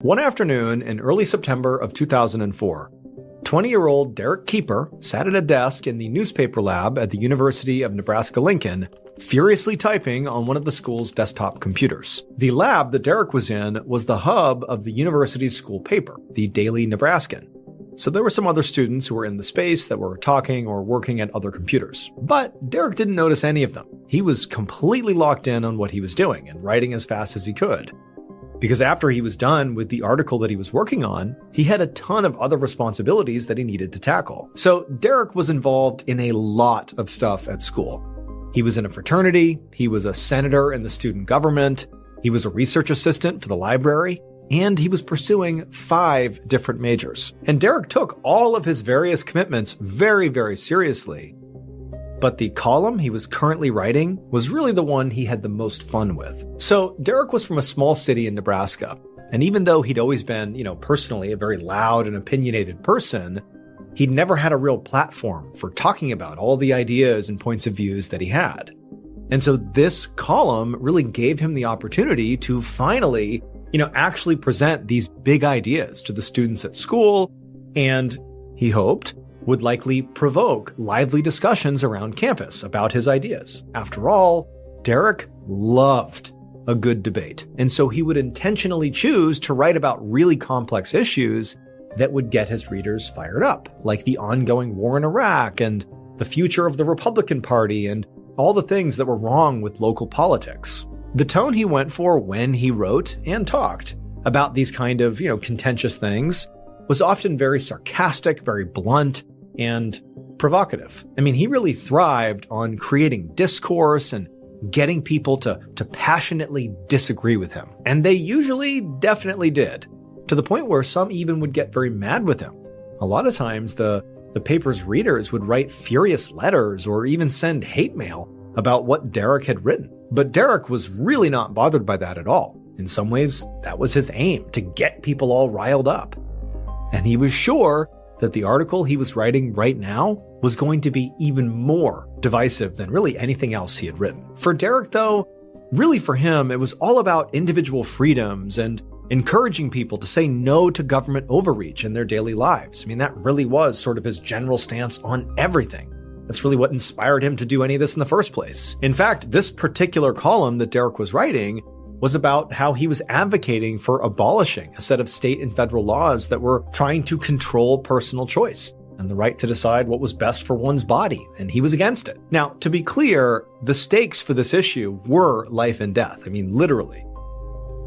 One afternoon in early September of 2004, 20-year-old Derek Keeper sat at a desk in the newspaper lab at the University of Nebraska-Lincoln, furiously typing on one of the school's desktop computers. The lab that Derek was in was the hub of the university's school paper, the Daily Nebraskan. So there were some other students who were in the space that were talking or working at other computers. But Derek didn't notice any of them. He was completely locked in on what he was doing and writing as fast as he could. Because after he was done with the article that he was working on, he had a ton of other responsibilities that he needed to tackle. So Derek was involved in a lot of stuff at school. He was in a fraternity, he was a senator in the student government, he was a research assistant for the library, and he was pursuing 5 different majors. And Derek took all of his various commitments very, very seriously. But the column he was currently writing was really the one he had the most fun with. So Derek was from a small city in Nebraska, and even though he'd always been, personally a very loud and opinionated person, he'd never had a real platform for talking about all the ideas and points of views that he had. And so this column really gave him the opportunity to finally, actually present these big ideas to the students at school, and he hoped would likely provoke lively discussions around campus about his ideas. After all, Derek loved a good debate, and so he would intentionally choose to write about really complex issues that would get his readers fired up, like the ongoing war in Iraq and the future of the Republican Party and all the things that were wrong with local politics. The tone he went for when he wrote and talked about these kind of, contentious things was often very sarcastic, very blunt, and provocative. He really thrived on creating discourse and getting people to passionately disagree with him. And they usually definitely did, to the point where some even would get very mad with him. A lot of times the paper's readers would write furious letters or even send hate mail about what Derek had written. But Derek was really not bothered by that at all. In some ways, that was his aim, to get people all riled up. And he was sure that the article he was writing right now was going to be even more divisive than really anything else he had written. For Derek, though, really for him, it was all about individual freedoms and encouraging people to say no to government overreach in their daily lives. That really was sort of his general stance on everything. That's really what inspired him to do any of this in the first place. In fact, this particular column that Derek was writing was about how he was advocating for abolishing a set of state and federal laws that were trying to control personal choice and the right to decide what was best for one's body, and he was against it. Now, to be clear, the stakes for this issue were life and death, literally.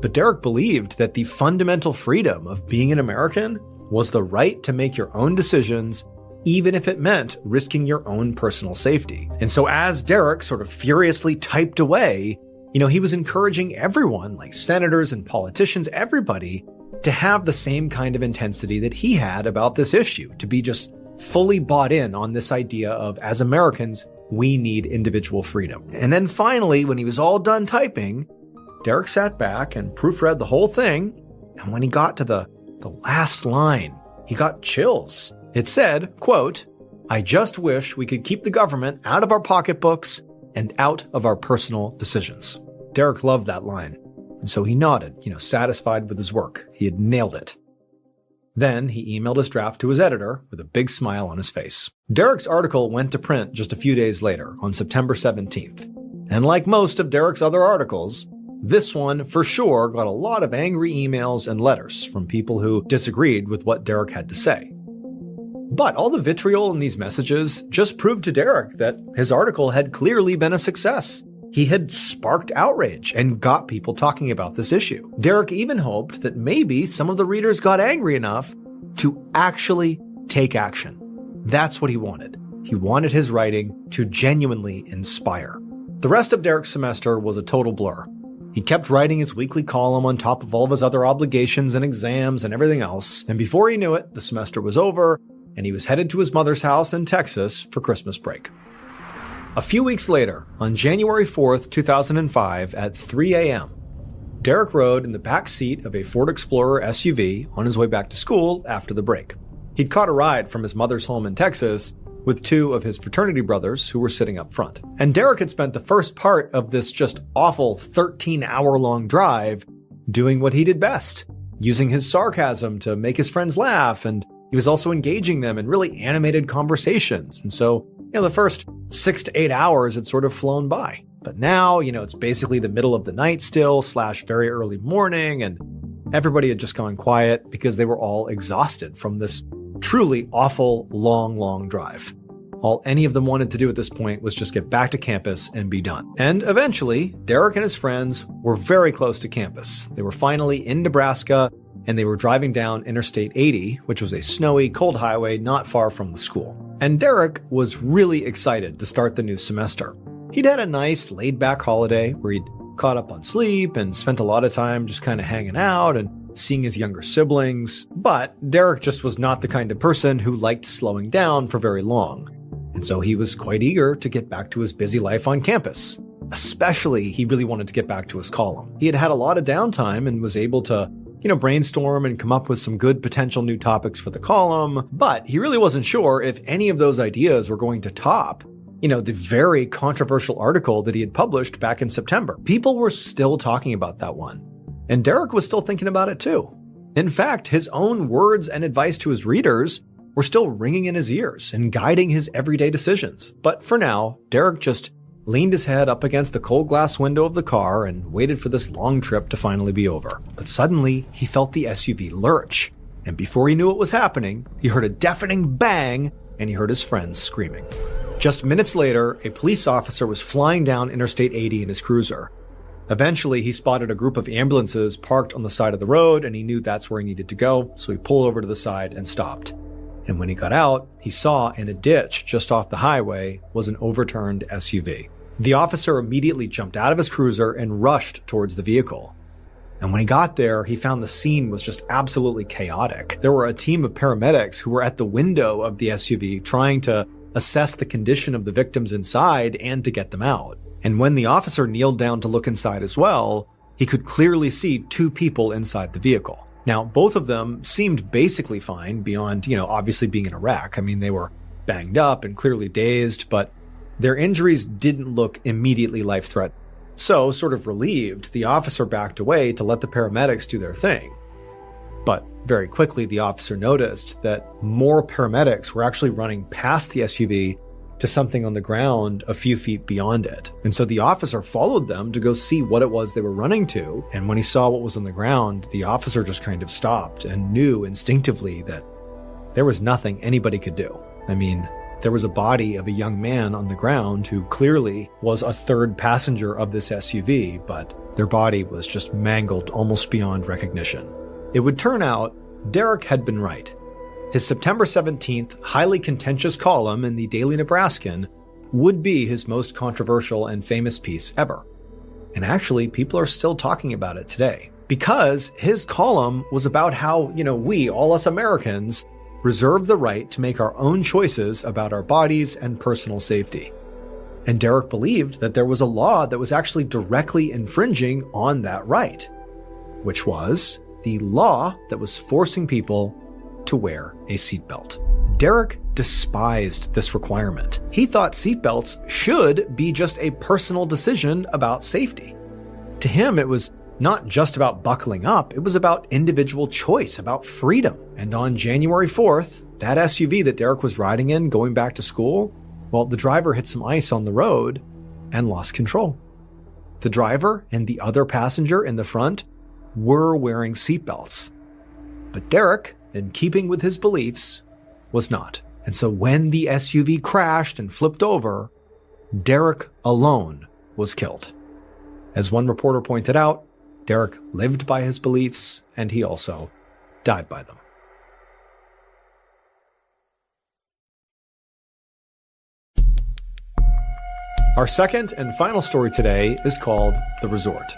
But Derek believed that the fundamental freedom of being an American was the right to make your own decisions, even if it meant risking your own personal safety. And so as Derek sort of furiously typed away, he was encouraging everyone, like senators and politicians, everybody, to have the same kind of intensity that he had about this issue, to be just fully bought in on this idea of, as Americans, we need individual freedom. And then finally, when he was all done typing, Derek sat back and proofread the whole thing, and when he got to the last line, he got chills. It said, quote, "I just wish we could keep the government out of our pocketbooks and out of our personal decisions." Derek loved that line, and so he nodded, satisfied with his work. He had nailed it. Then he emailed his draft to his editor with a big smile on his face. Derek's article went to print just a few days later, on September 17th. And like most of Derek's other articles, this one for sure got a lot of angry emails and letters from people who disagreed with what Derek had to say. But all the vitriol in these messages just proved to Derek that his article had clearly been a success. He had sparked outrage and got people talking about this issue. Derek even hoped that maybe some of the readers got angry enough to actually take action. That's what he wanted. He wanted his writing to genuinely inspire. The rest of Derek's semester was a total blur. He kept writing his weekly column on top of all of his other obligations and exams and everything else, and before he knew it, the semester was over, and he was headed to his mother's house in Texas for Christmas break. A few weeks later, on January 4th, 2005, at 3 a.m., Derek rode in the back seat of a Ford Explorer SUV on his way back to school after the break. He'd caught a ride from his mother's home in Texas with 2 of his fraternity brothers who were sitting up front. And Derek had spent the first part of this just awful 13-hour-long drive doing what he did best, using his sarcasm to make his friends laugh, and he was also engaging them in really animated conversations. And so, the first 6 to 8 hours had sort of flown by. But now, it's basically the middle of the night still, / very early morning, and everybody had just gone quiet because they were all exhausted from this truly awful, long drive. All any of them wanted to do at this point was just get back to campus and be done. And eventually, Derek and his friends were very close to campus. They were finally in Nebraska, and they were driving down Interstate 80, which was a snowy, cold highway not far from the school. And Derek was really excited to start the new semester. He'd had a nice, laid-back holiday where he'd caught up on sleep and spent a lot of time just kind of hanging out and seeing his younger siblings. But Derek just was not the kind of person who liked slowing down for very long. And so he was quite eager to get back to his busy life on campus. Especially, he really wanted to get back to his column. He had had a lot of downtime and was able to, brainstorm and come up with some good potential new topics for the column. But he really wasn't sure if any of those ideas were going to top, the very controversial article that he had published back in September. People were still talking about that one. And Derek was still thinking about it too. In fact, his own words and advice to his readers were still ringing in his ears and guiding his everyday decisions. But for now, Derek just leaned his head up against the cold glass window of the car and waited for this long trip to finally be over. But suddenly, he felt the SUV lurch. And before he knew what was happening, he heard a deafening bang and he heard his friends screaming. Just minutes later, a police officer was flying down Interstate 80 in his cruiser. Eventually, he spotted a group of ambulances parked on the side of the road, and he knew that's where he needed to go, so he pulled over to the side and stopped. And when he got out, he saw in a ditch just off the highway was an overturned SUV. The officer immediately jumped out of his cruiser and rushed towards the vehicle. And when he got there, he found the scene was just absolutely chaotic. There were a team of paramedics who were at the window of the SUV trying to assess the condition of the victims inside and to get them out. And when the officer kneeled down to look inside as well, he could clearly see 2 people inside the vehicle. Now, both of them seemed basically fine beyond, obviously being in a wreck. I mean, they were banged up and clearly dazed, but their injuries didn't look immediately life-threatening. So, sort of relieved, the officer backed away to let the paramedics do their thing. But very quickly, the officer noticed that more paramedics were actually running past the SUV to something on the ground a few feet beyond it. And so the officer followed them to go see what it was they were running to. And when he saw what was on the ground, the officer just kind of stopped and knew instinctively that there was nothing anybody could do. I mean, there was a body of a young man on the ground who clearly was a third passenger of this SUV, but their body was just mangled almost beyond recognition. It would turn out Derek had been right. His September 17th, highly contentious column in the Daily Nebraskan would be his most controversial and famous piece ever. And actually, people are still talking about it today. Because his column was about how, we, all us Americans, reserve the right to make our own choices about our bodies and personal safety. And Derek believed that there was a law that was actually directly infringing on that right, which was the law that was forcing people to wear a seatbelt. Derek despised this requirement. He thought seatbelts should be just a personal decision about safety. To him, it was not just about buckling up, it was about individual choice, about freedom. And on January 4th, that SUV that Derek was riding in going back to school, well, the driver hit some ice on the road and lost control. The driver and the other passenger in the front were wearing seatbelts. But Derek, in keeping with his beliefs, was not. And so when the SUV crashed and flipped over, Derek alone was killed. As one reporter pointed out, Derek lived by his beliefs, and he also died by them. Our second and final story today is called The Resort.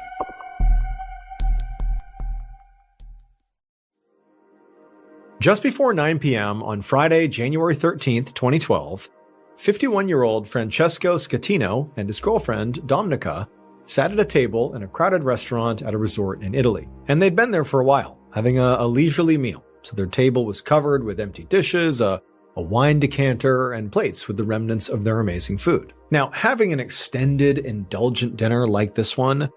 Just before 9 p.m. on Friday, January 13th, 2012, 51-year-old Francesco Scatino and his girlfriend, Dominica, sat at a table in a crowded restaurant at a resort in Italy. And they'd been there for a while, having a leisurely meal. So their table was covered with empty dishes, a wine decanter, and plates with the remnants of their amazing food. Now, having an extended, indulgent dinner like this one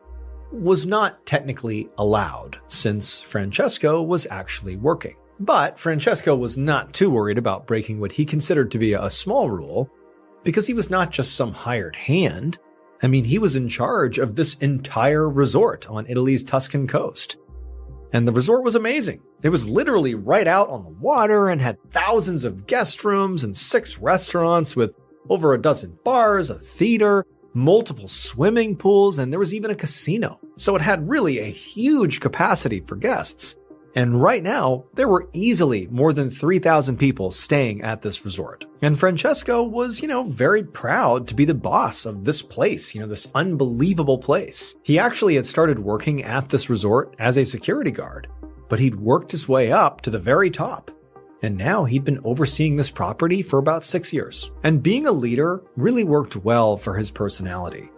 was not technically allowed, since Francesco was actually working. But Francesco was not too worried about breaking what he considered to be a small rule, because he was not just some hired hand. I mean, he was in charge of this entire resort on Italy's Tuscan coast. And the resort was amazing. It was literally right out on the water and had thousands of guest rooms and 6 restaurants with over a dozen bars, a theater, multiple swimming pools, and there was even a casino. So it had really a huge capacity for guests. And right now, there were easily more than 3,000 people staying at this resort. And Francesco was, very proud to be the boss of this place, this unbelievable place. He actually had started working at this resort as a security guard, but he'd worked his way up to the very top. And now he'd been overseeing this property for about 6 years. And being a leader really worked well for his personality,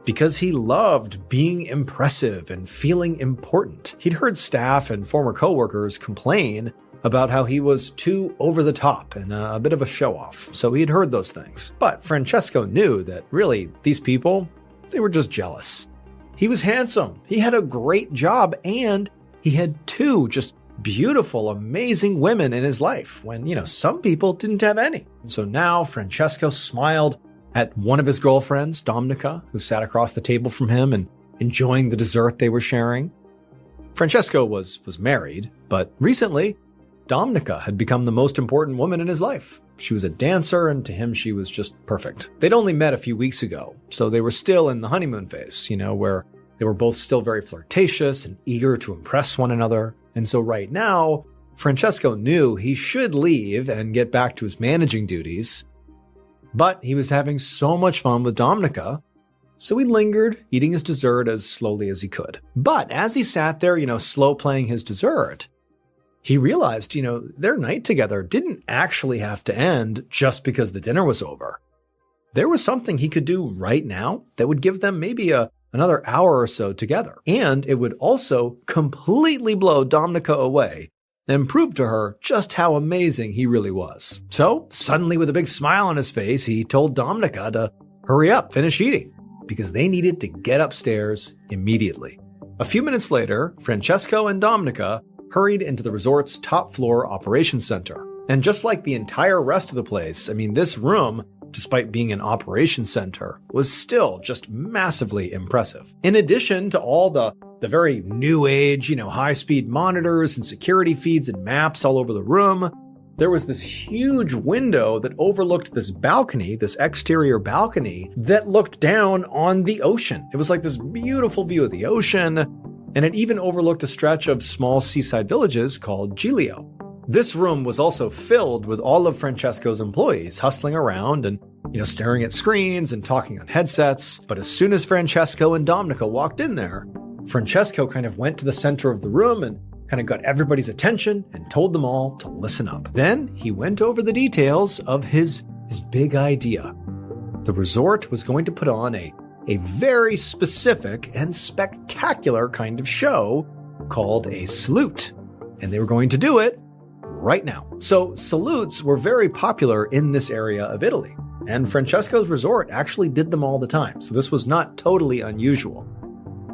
because he loved being impressive and feeling important. He'd heard staff and former coworkers complain about how he was too over the top and a bit of a show-off, so he had heard those things. But Francesco knew that really these people, they were just jealous. He was handsome, he had a great job, and he had 2 just beautiful, amazing women in his life when, some people didn't have any. And so now Francesco smiled at one of his girlfriends, Dominica, who sat across the table from him and enjoying the dessert they were sharing. Francesco was married, but recently, Dominica had become the most important woman in his life. She was a dancer, and to him, she was just perfect. They'd only met a few weeks ago, so they were still in the honeymoon phase, where they were both still very flirtatious and eager to impress one another. And so right now, Francesco knew he should leave and get back to his managing duties. But he was having so much fun with Dominica, so he lingered, eating his dessert as slowly as he could. But as he sat there, slow playing his dessert, he realized, their night together didn't actually have to end just because the dinner was over. There was something he could do right now that would give them maybe another hour or so together. And it would also completely blow Dominica away and prove to her just how amazing he really was. So, suddenly with a big smile on his face, he told Dominica to hurry up, finish eating, because they needed to get upstairs immediately. A few minutes later, Francesco and Dominica hurried into the resort's top floor operations center. And just like the entire rest of the place, this room, despite being an operations center, was still just massively impressive. In addition to all the very new age, high-speed monitors and security feeds and maps all over the room, there was this huge window that overlooked this balcony, this exterior balcony, that looked down on the ocean. It was like this beautiful view of the ocean, and it even overlooked a stretch of small seaside villages called Giglio. This room was also filled with all of Francesco's employees hustling around and, staring at screens and talking on headsets. But as soon as Francesco and Dominica walked in there, Francesco kind of went to the center of the room and kind of got everybody's attention and told them all to listen up. Then he went over the details of his big idea. The resort was going to put on a very specific and spectacular kind of show called a salute. And they were going to do it right now. So salutes were very popular in this area of Italy, and Francesco's resort actually did them all the time. So this was not totally unusual.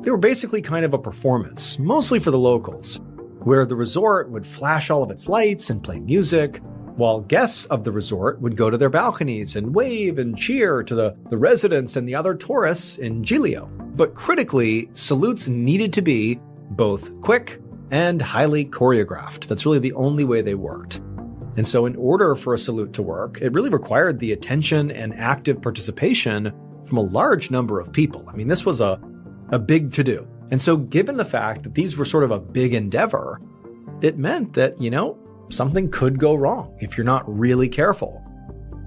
They were basically kind of a performance, mostly for the locals, where the resort would flash all of its lights and play music, while guests of the resort would go to their balconies and wave and cheer to the residents and the other tourists in Giglio. But critically, salutes needed to be both quick and highly choreographed. That's really the only way they worked. And so in order for a salute to work, it really required the attention and active participation from a large number of people. This was a big to-do. And so given the fact that these were sort of a big endeavor, it meant that, something could go wrong if you're not really careful.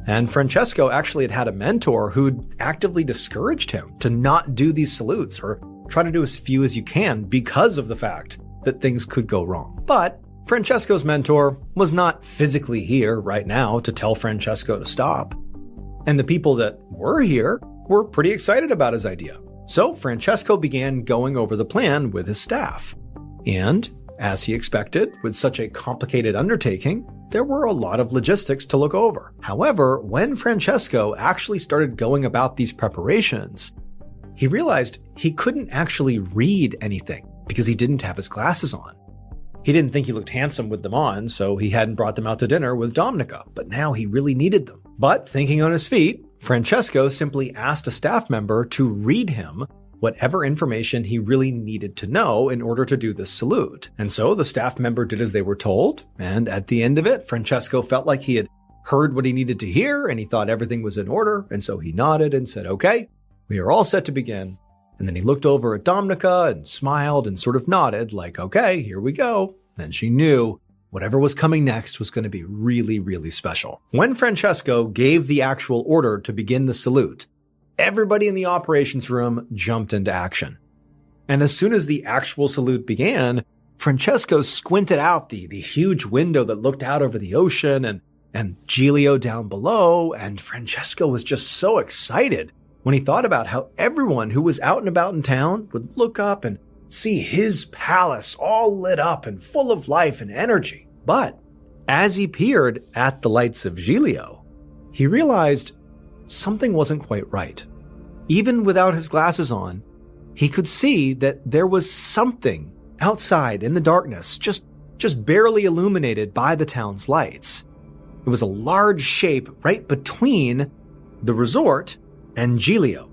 And Francesco actually had a mentor who'd actively discouraged him to not do these salutes or try to do as few as you can because of the fact that things could go wrong. But Francesco's mentor was not physically here right now to tell Francesco to stop. And the people that were here were pretty excited about his idea. So Francesco began going over the plan with his staff. And, as he expected, with such a complicated undertaking, there were a lot of logistics to look over. However, when Francesco actually started going about these preparations, he realized he couldn't actually read anything because he didn't have his glasses on. He didn't think he looked handsome with them on, so he hadn't brought them out to dinner with Dominica, but now he really needed them. But thinking on his feet, Francesco simply asked a staff member to read him whatever information he really needed to know in order to do this salute. And so the staff member did as they were told, and at the end of it, Francesco felt like he had heard what he needed to hear, and he thought everything was in order, and so he nodded and said, "Okay, we are all set to begin." And then he looked over at Dominica and smiled and sort of nodded like, "Okay, here we go." And she knew whatever was coming next was going to be really, really special. When Francesco gave the actual order to begin the salute, everybody in the operations room jumped into action. And as soon as the actual salute began, Francesco squinted out the huge window that looked out over the ocean and Giglio down below, and Francesco was just so excited when he thought about how everyone who was out and about in town would look up and see his palace all lit up and full of life and energy. But as he peered at the lights of Giglio, he realized something wasn't quite right. Even without his glasses on, he could see that there was something outside in the darkness, just barely illuminated by the town's lights. It was a large shape right between the resort and Giglio.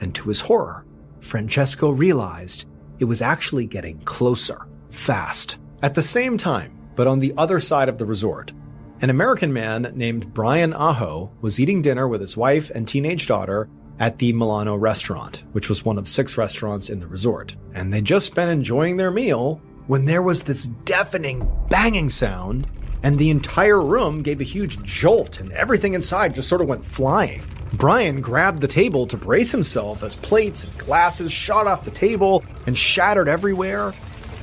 And to his horror, Francesco realized it was actually getting closer, fast. At the same time, but on the other side of the resort, an American man named Brian Aho was eating dinner with his wife and teenage daughter at the Milano restaurant, which was one of 6 restaurants in the resort. And they'd just been enjoying their meal when there was this deafening banging sound, and the entire room gave a huge jolt and everything inside just sort of went flying. Brian grabbed the table to brace himself as plates and glasses shot off the table and shattered everywhere.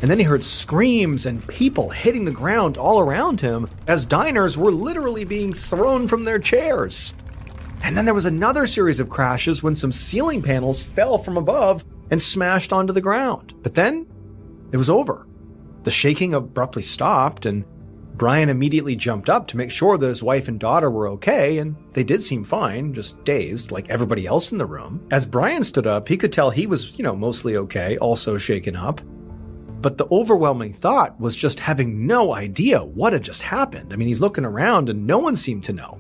And then he heard screams and people hitting the ground all around him as diners were literally being thrown from their chairs. And then there was another series of crashes when some ceiling panels fell from above and smashed onto the ground. But then it was over. The shaking abruptly stopped, and Brian immediately jumped up to make sure that his wife and daughter were okay, and they did seem fine, just dazed like everybody else in the room. As Brian stood up, he could tell he was, mostly okay, also shaken up. But the overwhelming thought was just having no idea what had just happened. I mean, he's looking around and no one seemed to know.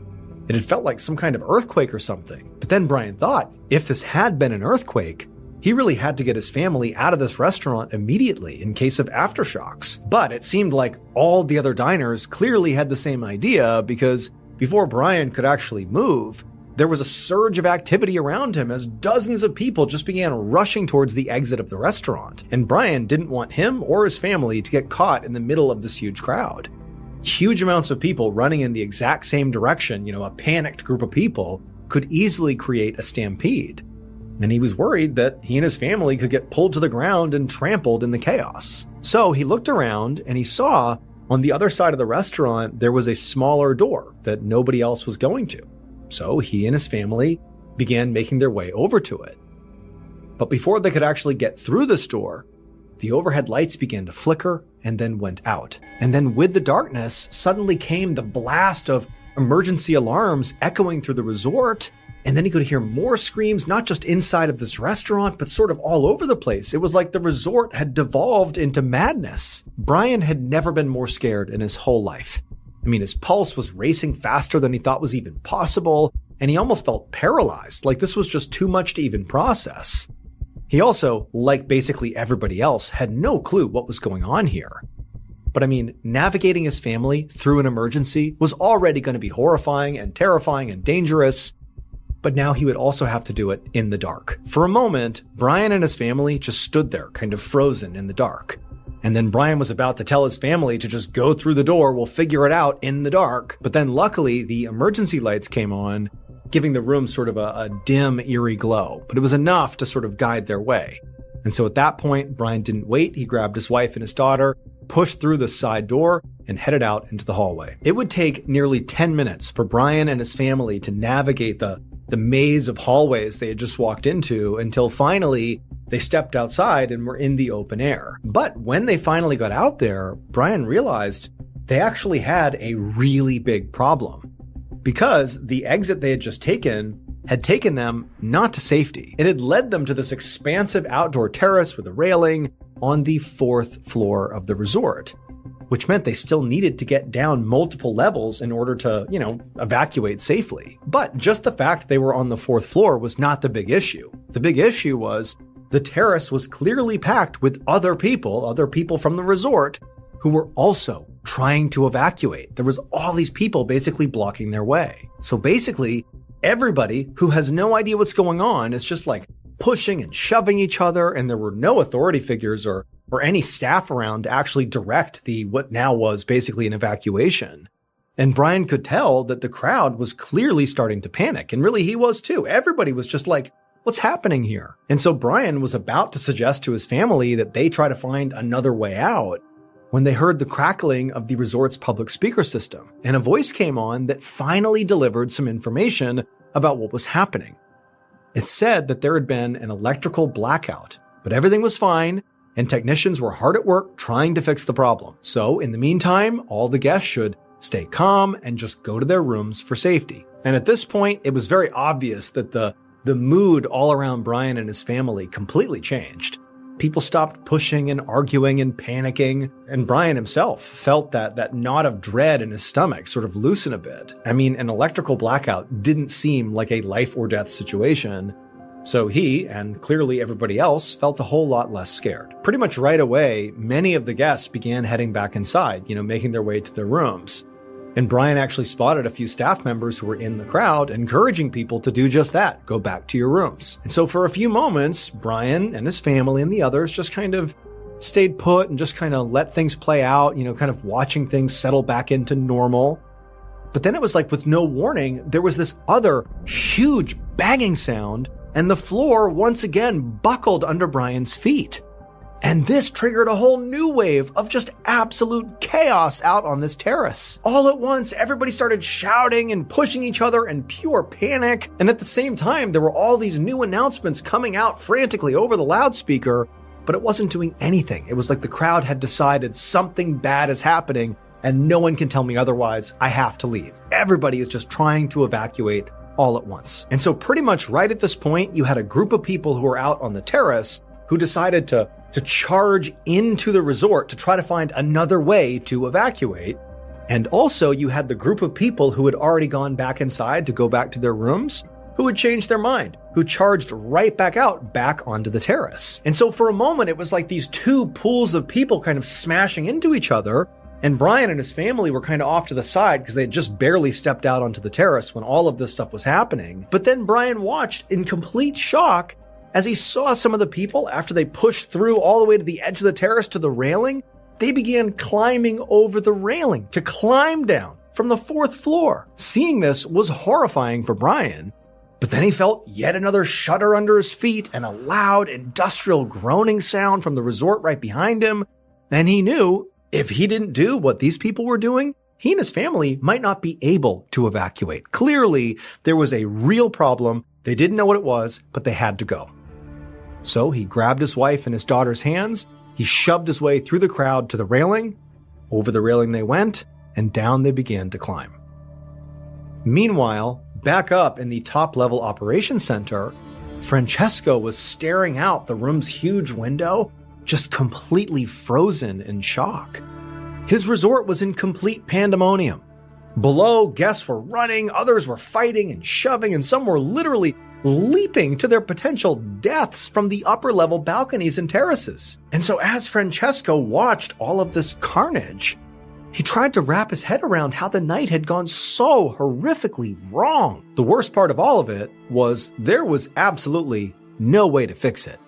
It had felt like some kind of earthquake or something. But then Brian thought, if this had been an earthquake, he really had to get his family out of this restaurant immediately in case of aftershocks. But it seemed like all the other diners clearly had the same idea, because before Brian could actually move, there was a surge of activity around him as dozens of people just began rushing towards the exit of the restaurant. And Brian didn't want him or his family to get caught in the middle of this huge crowd. Huge amounts of people running in the exact same direction, a panicked group of people, could easily create a stampede. And he was worried that he and his family could get pulled to the ground and trampled in the chaos. So he looked around and he saw on the other side of the restaurant there was a smaller door that nobody else was going to. So he and his family began making their way over to it. But before they could actually get through this door, the overhead lights began to flicker and then went out. And then with the darkness, suddenly came the blast of emergency alarms echoing through the resort. And then he could hear more screams, not just inside of this restaurant, but sort of all over the place. It was like the resort had devolved into madness. Brian had never been more scared in his whole life. I mean, his pulse was racing faster than he thought was even possible, and he almost felt paralyzed, like this was just too much to even process. He also, like basically everybody else, had no clue what was going on here. But I mean, navigating his family through an emergency was already going to be horrifying and terrifying and dangerous. But now he would also have to do it in the dark. For a moment, Brian and his family just stood there, kind of frozen in the dark. And then Brian was about to tell his family to just go through the door, we'll figure it out in the dark. But then luckily, the emergency lights came on, giving the room sort of a dim, eerie glow. But it was enough to sort of guide their way. And so at that point, Brian didn't wait. He grabbed his wife and his daughter, pushed through the side door, and headed out into the hallway. It would take nearly 10 minutes for Brian and his family to navigate the maze of hallways they had just walked into until finally they stepped outside and were in the open air. But when they finally got out there, Brian realized they actually had a really big problem, because the exit they had just taken had taken them not to safety. It had led them to this expansive outdoor terrace with a railing on the 4th floor of the resort, which meant they still needed to get down multiple levels in order to, evacuate safely. But just the fact they were on the 4th floor was not the big issue. The big issue was the terrace was clearly packed with other people from the resort who were also trying to evacuate. There was all these people basically blocking their way. So basically, everybody who has no idea what's going on is just like pushing and shoving each other, and there were no authority figures or any staff around to actually direct what now was basically an evacuation. And Brian could tell that the crowd was clearly starting to panic, and really he was too. Everybody was just like, what's happening here? And so Brian was about to suggest to his family that they try to find another way out when they heard the crackling of the resort's public speaker system, and a voice came on that finally delivered some information about what was happening. It said that there had been an electrical blackout, but everything was fine, and technicians were hard at work trying to fix the problem. So in the meantime, all the guests should stay calm and just go to their rooms for safety. And at this point, it was very obvious that the mood all around Brian and his family completely changed. People stopped pushing and arguing and panicking, and Brian himself felt that knot of dread in his stomach sort of loosen a bit. I mean, an electrical blackout didn't seem like a life or death situation, so he, and clearly everybody else, felt a whole lot less scared. Pretty much right away, many of the guests began heading back inside, making their way to their rooms. And Brian actually spotted a few staff members who were in the crowd, encouraging people to do just that, go back to your rooms. And so for a few moments, Brian and his family and the others just kind of stayed put and just kind of let things play out, kind of watching things settle back into normal. But then it was like with no warning, there was this other huge banging sound, and the floor once again buckled under Brian's feet. And this triggered a whole new wave of just absolute chaos out on this terrace. All at once, everybody started shouting and pushing each other in pure panic. And at the same time, there were all these new announcements coming out frantically over the loudspeaker, but it wasn't doing anything. It was like the crowd had decided something bad is happening and no one can tell me otherwise. I have to leave. Everybody is just trying to evacuate all at once. And so pretty much right at this point, you had a group of people who were out on the terrace who decided to charge into the resort to try to find another way to evacuate. And also you had the group of people who had already gone back inside to go back to their rooms, who had changed their mind, who charged right back out, back onto the terrace. And so for a moment, it was like these two pools of people kind of smashing into each other. And Brian and his family were kind of off to the side because they had just barely stepped out onto the terrace when all of this stuff was happening. But then Brian watched in complete shock as he saw some of the people, after they pushed through all the way to the edge of the terrace to the railing, they began climbing over the railing to climb down from the 4th floor. Seeing this was horrifying for Brian, but then he felt yet another shudder under his feet and a loud industrial groaning sound from the resort right behind him. And he knew if he didn't do what these people were doing, he and his family might not be able to evacuate. Clearly, there was a real problem. They didn't know what it was, but they had to go. So he grabbed his wife and his daughter's hands, he shoved his way through the crowd to the railing, over the railing they went, and down they began to climb. Meanwhile, back up in the top-level operations center, Francesco was staring out the room's huge window, just completely frozen in shock. His resort was in complete pandemonium. Below, guests were running, others were fighting and shoving, and some were literally leaping to their potential deaths from the upper-level balconies and terraces. And so as Francesco watched all of this carnage, he tried to wrap his head around how the night had gone so horrifically wrong. The worst part of all of it was there was absolutely no way to fix it.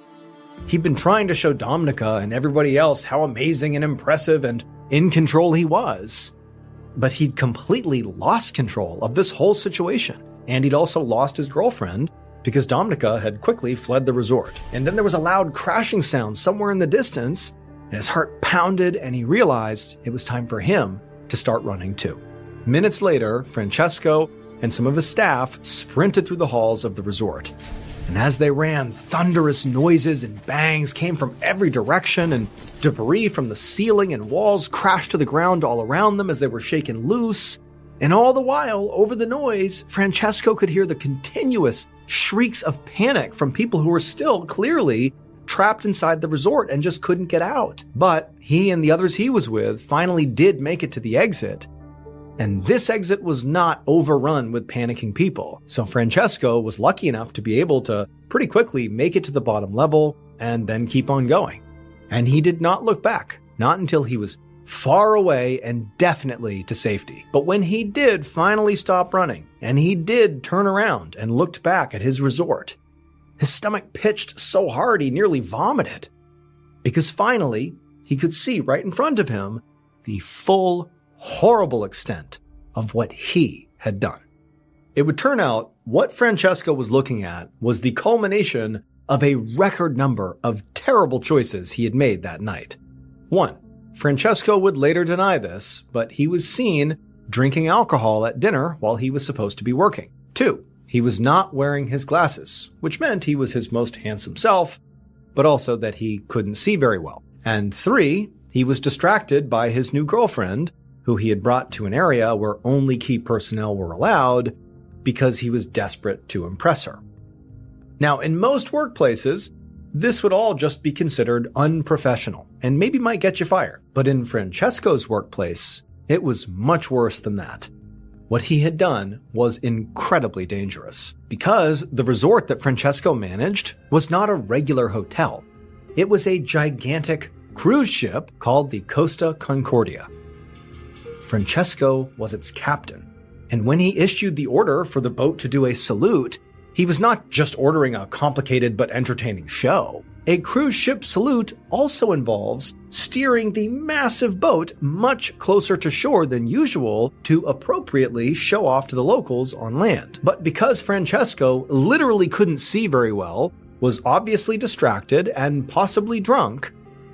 He'd been trying to show Dominica and everybody else how amazing and impressive and in control he was, but he'd completely lost control of this whole situation. And he'd also lost his girlfriend, because Dominica had quickly fled the resort. And then there was a loud crashing sound somewhere in the distance, and his heart pounded, and he realized it was time for him to start running too. Minutes later, Francesco and some of his staff sprinted through the halls of the resort. And as they ran, thunderous noises and bangs came from every direction, and debris from the ceiling and walls crashed to the ground all around them as they were shaken loose. And all the while, over the noise, Francesco could hear the continuous shrieks of panic from people who were still clearly trapped inside the resort and just couldn't get out. But he and the others he was with finally did make it to the exit. And this exit was not overrun with panicking people. So Francesco was lucky enough to be able to pretty quickly make it to the bottom level and then keep on going. And he did not look back, not until he was far away and definitely to safety. But when he did finally stop running, and he did turn around and looked back at his resort, his stomach pitched so hard he nearly vomited. Because finally, he could see right in front of him the full, horrible extent of what he had done. It would turn out what Francesco was looking at was the culmination of a record number of terrible choices he had made that night. 1. Francesco would later deny this, but he was seen drinking alcohol at dinner while he was supposed to be working. 2. He was not wearing his glasses, which meant he was his most handsome self, but also that he couldn't see very well. And 3. He was distracted by his new girlfriend, who he had brought to an area where only key personnel were allowed because he was desperate to impress her. Now, in most workplaces, this would all just be considered unprofessional and maybe might get you fired. But in Francesco's workplace, it was much worse than that. What he had done was incredibly dangerous because the resort that Francesco managed was not a regular hotel. It was a gigantic cruise ship called the Costa Concordia. Francesco was its captain, and when he issued the order for the boat to do a salute, he was not just ordering a complicated but entertaining show. A cruise ship salute also involves steering the massive boat much closer to shore than usual to appropriately show off to the locals on land. But because Francesco literally couldn't see very well, was obviously distracted and possibly drunk,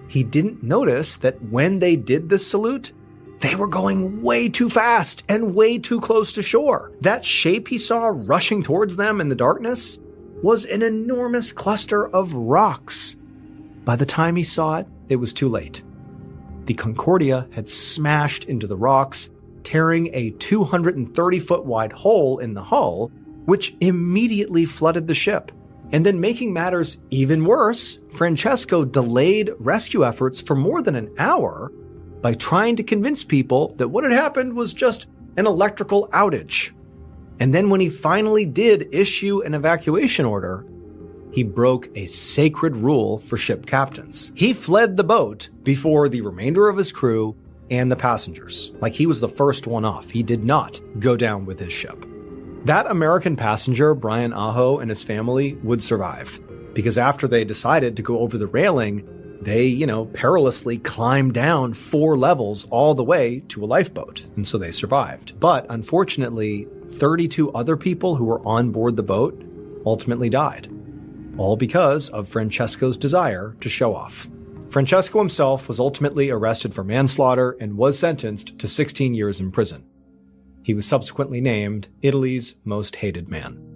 he didn't notice that when they did this salute, they were going way too fast and way too close to shore. That shape he saw rushing towards them in the darkness was an enormous cluster of rocks. By the time he saw it, it was too late. The Concordia had smashed into the rocks, tearing a 230-foot wide hole in the hull, which immediately flooded the ship. And then making matters even worse, Francesco delayed rescue efforts for more than an hour by trying to convince people that what had happened was just an electrical outage. And then when he finally did issue an evacuation order, he broke a sacred rule for ship captains. He fled the boat before the remainder of his crew and the passengers. Like he was the first one off. He did not go down with his ship. That American passenger, Brian Aho, and his family would survive, because after they decided to go over the railing, they, perilously climbed down 4 levels all the way to a lifeboat, and so they survived. But unfortunately, 32 other people who were on board the boat ultimately died, all because of Francesco's desire to show off. Francesco himself was ultimately arrested for manslaughter and was sentenced to 16 years in prison. He was subsequently named Italy's most hated man.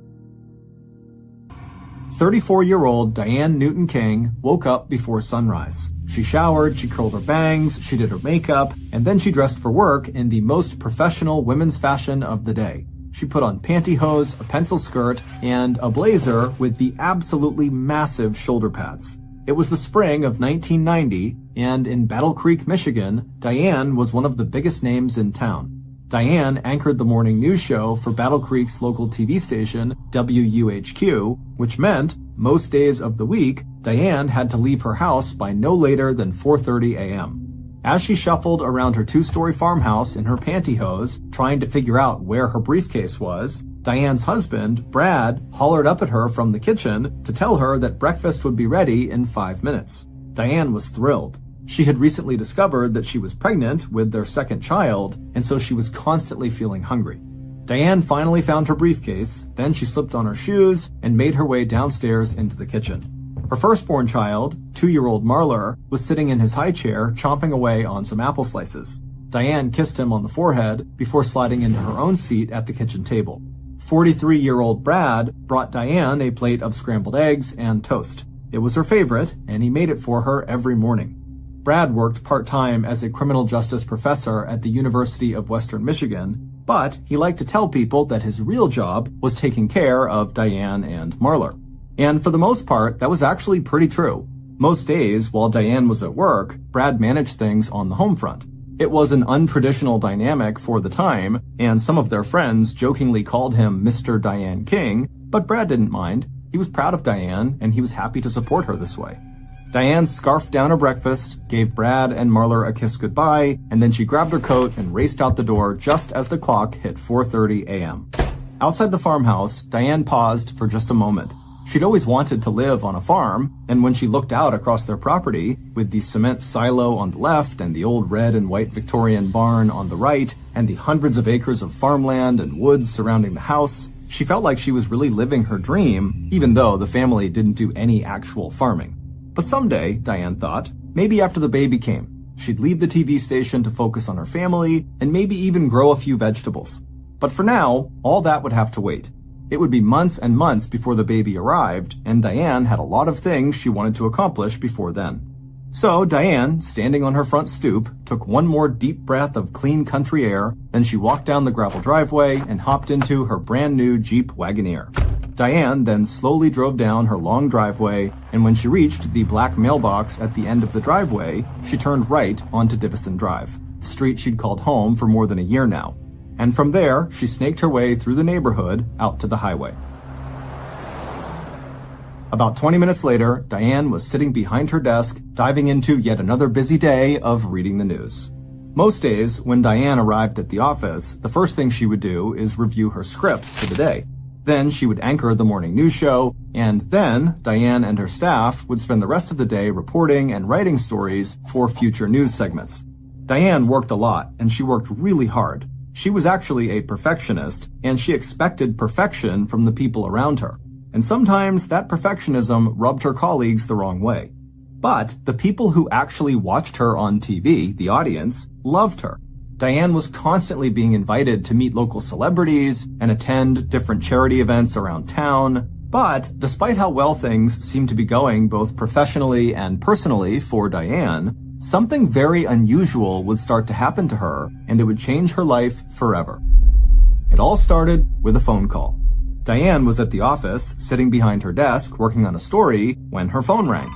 34-year-old Diane Newton King woke up before sunrise. She showered, she curled her bangs, she did her makeup, and then she dressed for work in the most professional women's fashion of the day. She put on pantyhose, a pencil skirt, and a blazer with the absolutely massive shoulder pads. It was the spring of 1990, and in Battle Creek, Michigan, Diane was one of the biggest names in town. Diane anchored the morning news show for Battle Creek's local TV station, WUHQ, which meant most days of the week, Diane had to leave her house by no later than 4:30 a.m. As she shuffled around her 2-story farmhouse in her pantyhose, trying to figure out where her briefcase was, Diane's husband, Brad, hollered up at her from the kitchen to tell her that breakfast would be ready in 5 minutes. Diane was thrilled. She had recently discovered that she was pregnant with their second child, and so she was constantly feeling hungry. Diane finally found her briefcase, then she slipped on her shoes and made her way downstairs into the kitchen. Her firstborn child, 2-year-old Marler, was sitting in his high chair chomping away on some apple slices. Diane kissed him on the forehead before sliding into her own seat at the kitchen table. 43-year-old Brad brought Diane a plate of scrambled eggs and toast. It was her favorite, and he made it for her every morning. Brad worked part-time as a criminal justice professor at the University of Western Michigan, But he liked to tell people that his real job was taking care of Diane and Marlar. And for the most part, that was actually pretty true. Most days, while Diane was at work, Brad managed things on the home front. It was an untraditional dynamic for the time, and some of their friends jokingly called him Mr. Diane King, but Brad didn't mind. He was proud of Diane, and he was happy to support her this way. Diane scarfed down her breakfast, gave Brad and Marlar a kiss goodbye, and then she grabbed her coat and raced out the door just as the clock hit 4:30 a.m. Outside the farmhouse, Diane paused for just a moment. She'd always wanted to live on a farm, and when she looked out across their property, with the cement silo on the left and the old red and white Victorian barn on the right, and the hundreds of acres of farmland and woods surrounding the house, she felt like she was really living her dream, even though the family didn't do any actual farming. But someday, Diane thought, maybe after the baby came, she'd leave the TV station to focus on her family and maybe even grow a few vegetables. But for now, all that would have to wait. It would be months and months before the baby arrived, and Diane had a lot of things she wanted to accomplish before then. So Diane, standing on her front stoop, took one more deep breath of clean country air, then she walked down the gravel driveway and hopped into her brand new Jeep Wagoneer. Diane then slowly drove down her long driveway, and when she reached the black mailbox at the end of the driveway, she turned right onto Divison Drive, the street she'd called home for more than a year now. And from there, she snaked her way through the neighborhood out to the highway. About 20 minutes later, Diane was sitting behind her desk, diving into yet another busy day of reading the news. Most days, when Diane arrived at the office, the first thing she would do is review her scripts for the day. Then she would anchor the morning news show, and then Diane and her staff would spend the rest of the day reporting and writing stories for future news segments. Diane worked a lot, and she worked really hard. She was actually a perfectionist, and she expected perfection from the people around her. And sometimes that perfectionism rubbed her colleagues the wrong way. But the people who actually watched her on TV, the audience, loved her. Diane was constantly being invited to meet local celebrities and attend different charity events around town. But despite how well things seemed to be going both professionally and personally for Diane, something very unusual would start to happen to her, and it would change her life forever. It all started with a phone call. Diane was at the office, sitting behind her desk, working on a story, when her phone rang.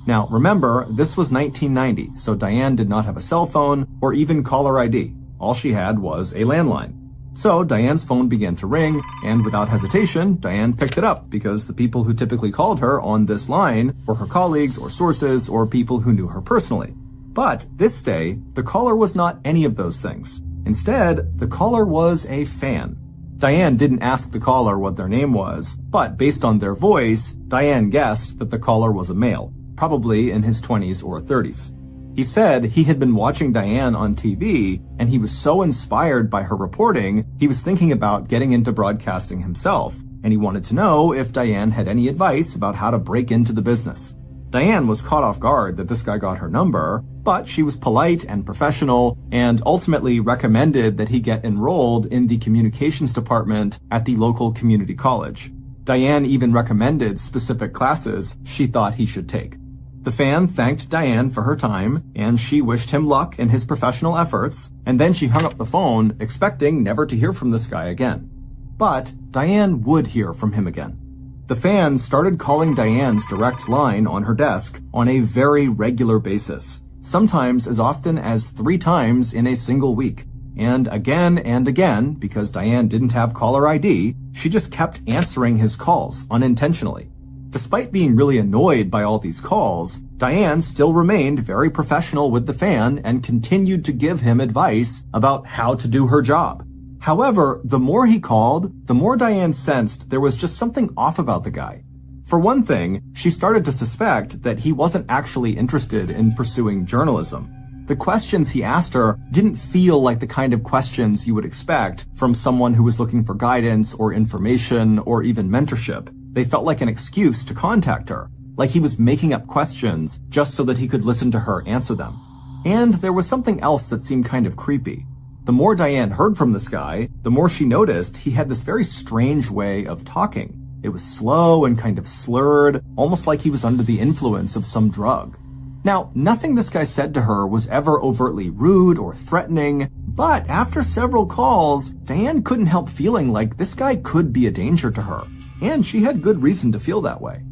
Now, remember, this was 1990, so Diane did not have a cell phone or even caller ID. All she had was a landline. So Diane's phone began to ring, and without hesitation, Diane picked it up because the people who typically called her on this line were her colleagues or sources or people who knew her personally. But this day, the caller was not any of those things. Instead, the caller was a fan. Diane didn't ask the caller what their name was, but based on their voice, Diane guessed that the caller was a male, probably in his 20s or 30s. He said he had been watching Diane on TV, and he was so inspired by her reporting, he was thinking about getting into broadcasting himself, and he wanted to know if Diane had any advice about how to break into the business. Diane was caught off guard that this guy got her number, but she was polite and professional, and ultimately recommended that he get enrolled in the communications department at the local community college. Diane even recommended specific classes she thought he should take. The fan thanked Diane for her time, and she wished him luck in his professional efforts, and then she hung up the phone, expecting never to hear from this guy again. But Diane would hear from him again. The fan started calling Diane's direct line on her desk on a very regular basis, sometimes as often as 3 times in a single week. And again, because Diane didn't have caller ID, she just kept answering his calls unintentionally. Despite being really annoyed by all these calls, Diane still remained very professional with the fan and continued to give him advice about how to do her job. However, the more he called, the more Diane sensed there was just something off about the guy. For one thing, she started to suspect that he wasn't actually interested in pursuing journalism. The questions he asked her didn't feel like the kind of questions you would expect from someone who was looking for guidance or information or even mentorship. They felt like an excuse to contact her, like he was making up questions just so that he could listen to her answer them. And there was something else that seemed kind of creepy. The more Diane heard from this guy, the more she noticed he had this very strange way of talking. It was slow and kind of slurred, almost like he was under the influence of some drug. Now, nothing this guy said to her was ever overtly rude or threatening, But after several calls, Diane couldn't help feeling like this guy could be a danger to her, and she had good reason to feel that way.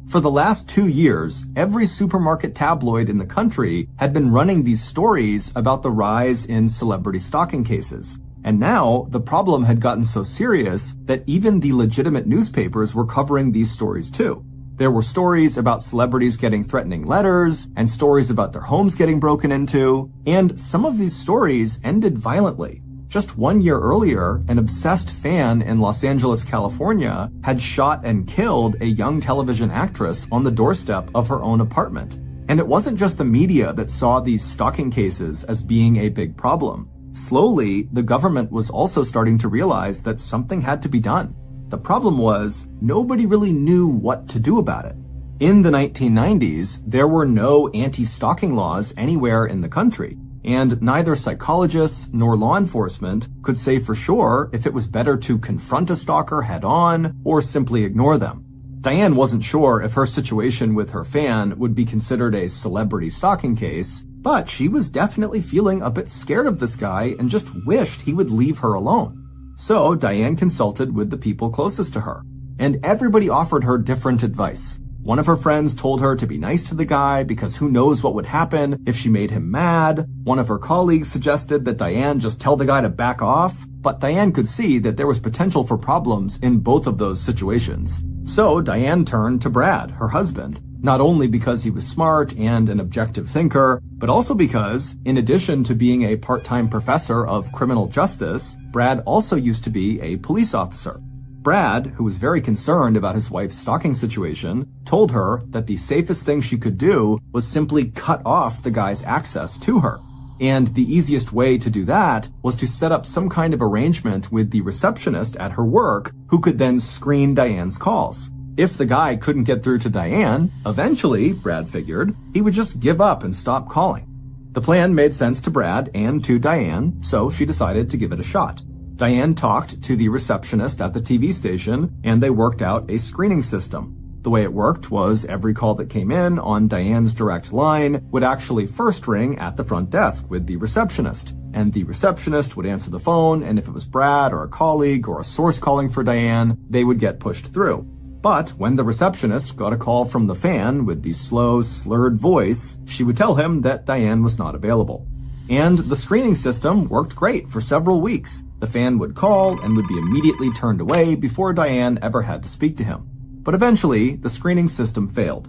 For the last 2 years, every supermarket tabloid in the country had been running these stories about the rise in celebrity stalking cases. And now, the problem had gotten so serious that even the legitimate newspapers were covering these stories too. There were stories about celebrities getting threatening letters, and stories about their homes getting broken into, and some of these stories ended violently. Just 1 year earlier, an obsessed fan in Los Angeles, California, had shot and killed a young television actress on the doorstep of her own apartment. And it wasn't just the media that saw these stalking cases as being a big problem. Slowly, the government was also starting to realize that something had to be done. The problem was, nobody really knew what to do about it. In the 1990s, there were no anti-stalking laws anywhere in the country, and neither psychologists nor law enforcement could say for sure if it was better to confront a stalker head-on or simply ignore them. Diane wasn't sure if her situation with her fan would be considered a celebrity stalking case, but she was definitely feeling a bit scared of this guy and just wished he would leave her alone. So Diane consulted with the people closest to her, and everybody offered her different advice. One of her friends told her to be nice to the guy because who knows what would happen if she made him mad. One of her colleagues suggested that Diane just tell the guy to back off, but Diane could see that there was potential for problems in both of those situations. So Diane turned to Brad, her husband, not only because he was smart and an objective thinker, but also because, in addition to being a part-time professor of criminal justice, Brad also used to be a police officer. Brad, who was very concerned about his wife's stalking situation, told her that the safest thing she could do was simply cut off the guy's access to her. And the easiest way to do that was to set up some kind of arrangement with the receptionist at her work, who could then screen Diane's calls. If the guy couldn't get through to Diane, eventually, Brad figured, he would just give up and stop calling. The plan made sense to Brad and to Diane, so she decided to give it a shot. Diane talked to the receptionist at the TV station, and they worked out a screening system. The way it worked was every call that came in on Diane's direct line would actually first ring at the front desk with the receptionist, and the receptionist would answer the phone, and if it was Brad or a colleague or a source calling for Diane, they would get pushed through. But when the receptionist got a call from the fan with the slow, slurred voice, she would tell him that Diane was not available. And the screening system worked great for several weeks. The fan would call and would be immediately turned away before Diane ever had to speak to him. But eventually, the screening system failed.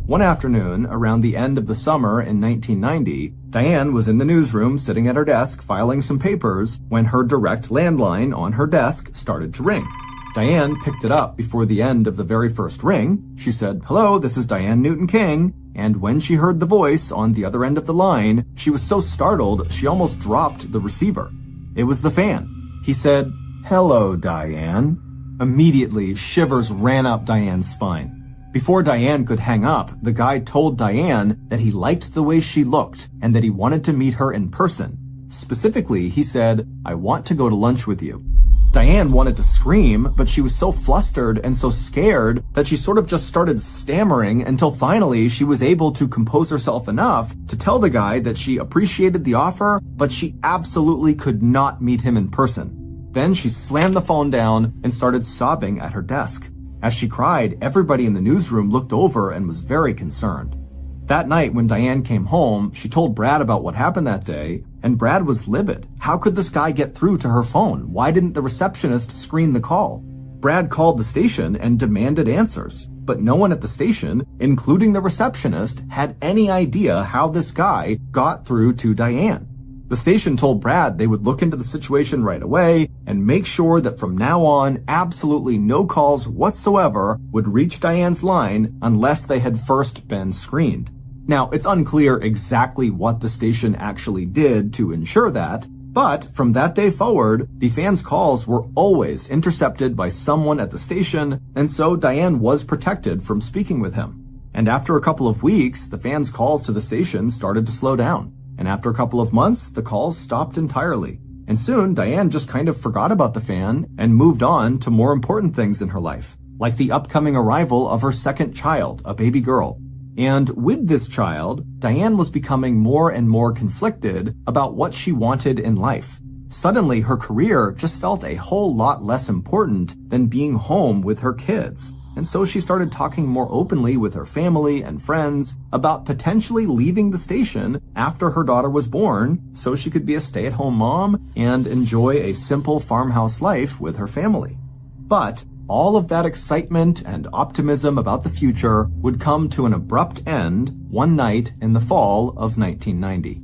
One afternoon, around the end of the summer in 1990, Diane was in the newsroom sitting at her desk filing some papers when her direct landline on her desk started to ring. Diane picked it up before the end of the very first ring. She said, "Hello, this is Diane Newton King." And when she heard the voice on the other end of the line, she was so startled she almost dropped the receiver. It was the fan. He said, "Hello, Diane." Immediately, shivers ran up Diane's spine. Before Diane could hang up, the guy told Diane that he liked the way she looked and that he wanted to meet her in person. Specifically, he said, "I want to go to lunch with you." Diane wanted to scream, but she was so flustered and so scared that she sort of just started stammering until finally she was able to compose herself enough to tell the guy that she appreciated the offer, but she absolutely could not meet him in person. Then she slammed the phone down and started sobbing at her desk. As she cried, everybody in the newsroom looked over and was very concerned. That night, when Diane came home, she told Brad about what happened that day, and Brad was livid. How could this guy get through to her phone? Why didn't the receptionist screen the call? Brad called the station and demanded answers, but no one at the station, including the receptionist, had any idea how this guy got through to Diane. The station told Brad they would look into the situation right away and make sure that from now on, absolutely no calls whatsoever would reach Diane's line unless they had first been screened. Now, it's unclear exactly what the station actually did to ensure that, but from that day forward, the fans' calls were always intercepted by someone at the station, and so Diane was protected from speaking with him. And after a couple of weeks, the fans' calls to the station started to slow down. And after a couple of months, the calls stopped entirely. And soon, Diane just kind of forgot about the fan and moved on to more important things in her life, like the upcoming arrival of her second child, a baby girl. And with this child, Diane was becoming more and more conflicted about what she wanted in life. Suddenly, her career just felt a whole lot less important than being home with her kids. And so she started talking more openly with her family and friends about potentially leaving the station after her daughter was born so she could be a stay-at-home mom and enjoy a simple farmhouse life with her family. But all of that excitement and optimism about the future would come to an abrupt end one night in the fall of 1990.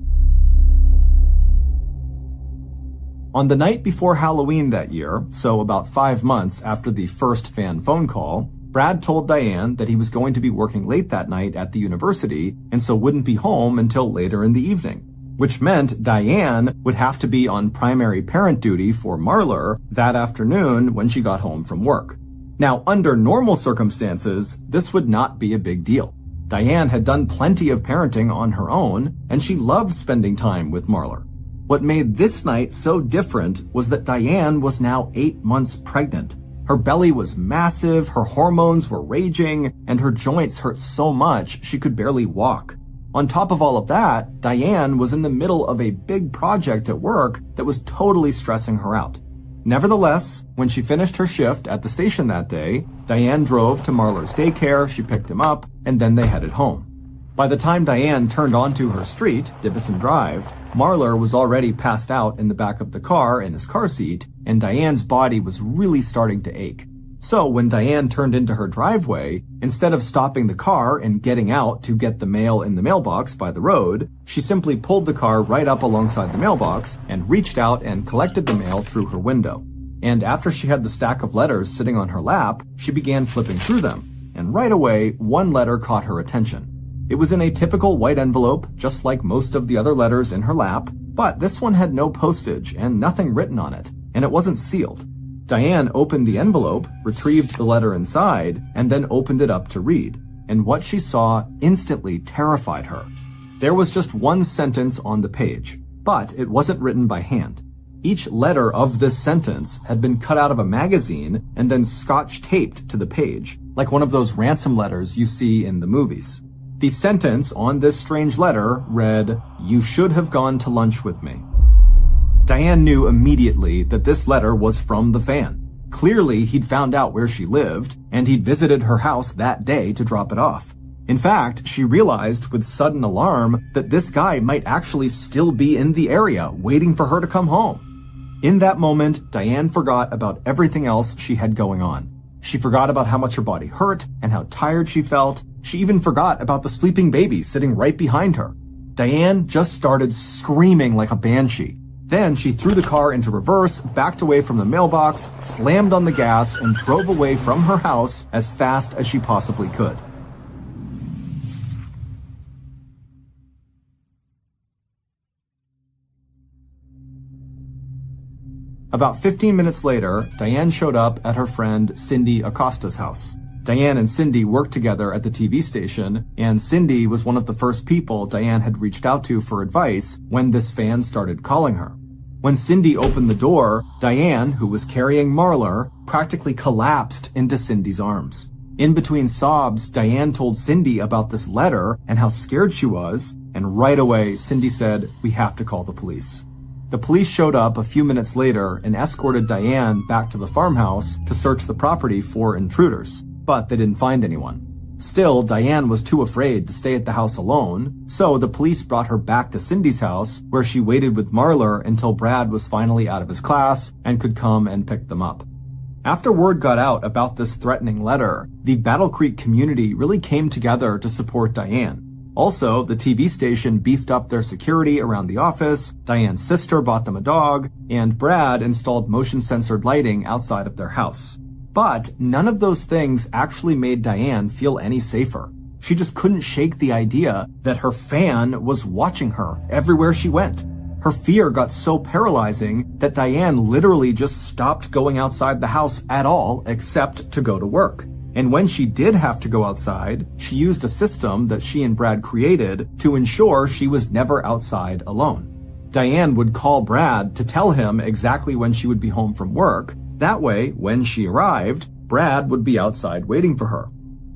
On the night before Halloween that year, so about 5 months after the first fan phone call, Brad told Diane that he was going to be working late that night at the university and so wouldn't be home until later in the evening, which meant Diane would have to be on primary parent duty for Marlar that afternoon when she got home from work. Now, under normal circumstances, this would not be a big deal. Diane had done plenty of parenting on her own, and she loved spending time with Marlar. What made this night so different was that Diane was now 8 months pregnant. Her belly was massive, her hormones were raging, and her joints hurt so much she could barely walk. On top of all of that, Diane was in the middle of a big project at work that was totally stressing her out. Nevertheless, when she finished her shift at the station that day, Diane drove to Marlar's daycare, she picked him up, and then they headed home. By the time Diane turned onto her street, Dibison Drive, Marlar was already passed out in the back of the car in his car seat, and Diane's body was really starting to ache. So when Diane turned into her driveway, instead of stopping the car and getting out to get the mail in the mailbox by the road, she simply pulled the car right up alongside the mailbox and reached out and collected the mail through her window. And after she had the stack of letters sitting on her lap, she began flipping through them. And right away, one letter caught her attention. It was in a typical white envelope, just like most of the other letters in her lap, but this one had no postage and nothing written on it, and it wasn't sealed. Diane opened the envelope, retrieved the letter inside, and then opened it up to read, and what she saw instantly terrified her. There was just one sentence on the page, but it wasn't written by hand. Each letter of this sentence had been cut out of a magazine and then scotch taped to the page, like one of those ransom letters you see in the movies. The sentence on this strange letter read, "You should have gone to lunch with me." Diane knew immediately that this letter was from the fan. Clearly, he'd found out where she lived, and he'd visited her house that day to drop it off. In fact, she realized with sudden alarm that this guy might actually still be in the area, waiting for her to come home. In that moment, Diane forgot about everything else she had going on. She forgot about how much her body hurt and how tired she felt. She even forgot about the sleeping baby sitting right behind her. Diane just started screaming like a banshee. Then she threw the car into reverse, backed away from the mailbox, slammed on the gas, and drove away from her house as fast as she possibly could. About 15 minutes later, Diane showed up at her friend Cindy Acosta's house. Diane and Cindy worked together at the TV station, and Cindy was one of the first people Diane had reached out to for advice when this fan started calling her. When Cindy opened the door, Diane, who was carrying Marlar, practically collapsed into Cindy's arms. In between sobs, Diane told Cindy about this letter and how scared she was, and right away, Cindy said, "We have to call the police." The police showed up a few minutes later and escorted Diane back to the farmhouse to search the property for intruders, but they didn't find anyone. Still, Diane was too afraid to stay at the house alone, so the police brought her back to Cindy's house, where she waited with Marlar until Brad was finally out of his class and could come and pick them up. After word got out about this threatening letter, the Battle Creek community really came together to support Diane. Also, the TV station beefed up their security around the office, Diane's sister bought them a dog, and Brad installed motion-censored lighting outside of their house. But none of those things actually made Diane feel any safer. She just couldn't shake the idea that her fan was watching her everywhere she went. Her fear got so paralyzing that Diane literally just stopped going outside the house at all except to go to work. And when she did have to go outside, she used a system that she and Brad created to ensure she was never outside alone. Diane would call Brad to tell him exactly when she would be home from work. That way, when she arrived, Brad would be outside waiting for her.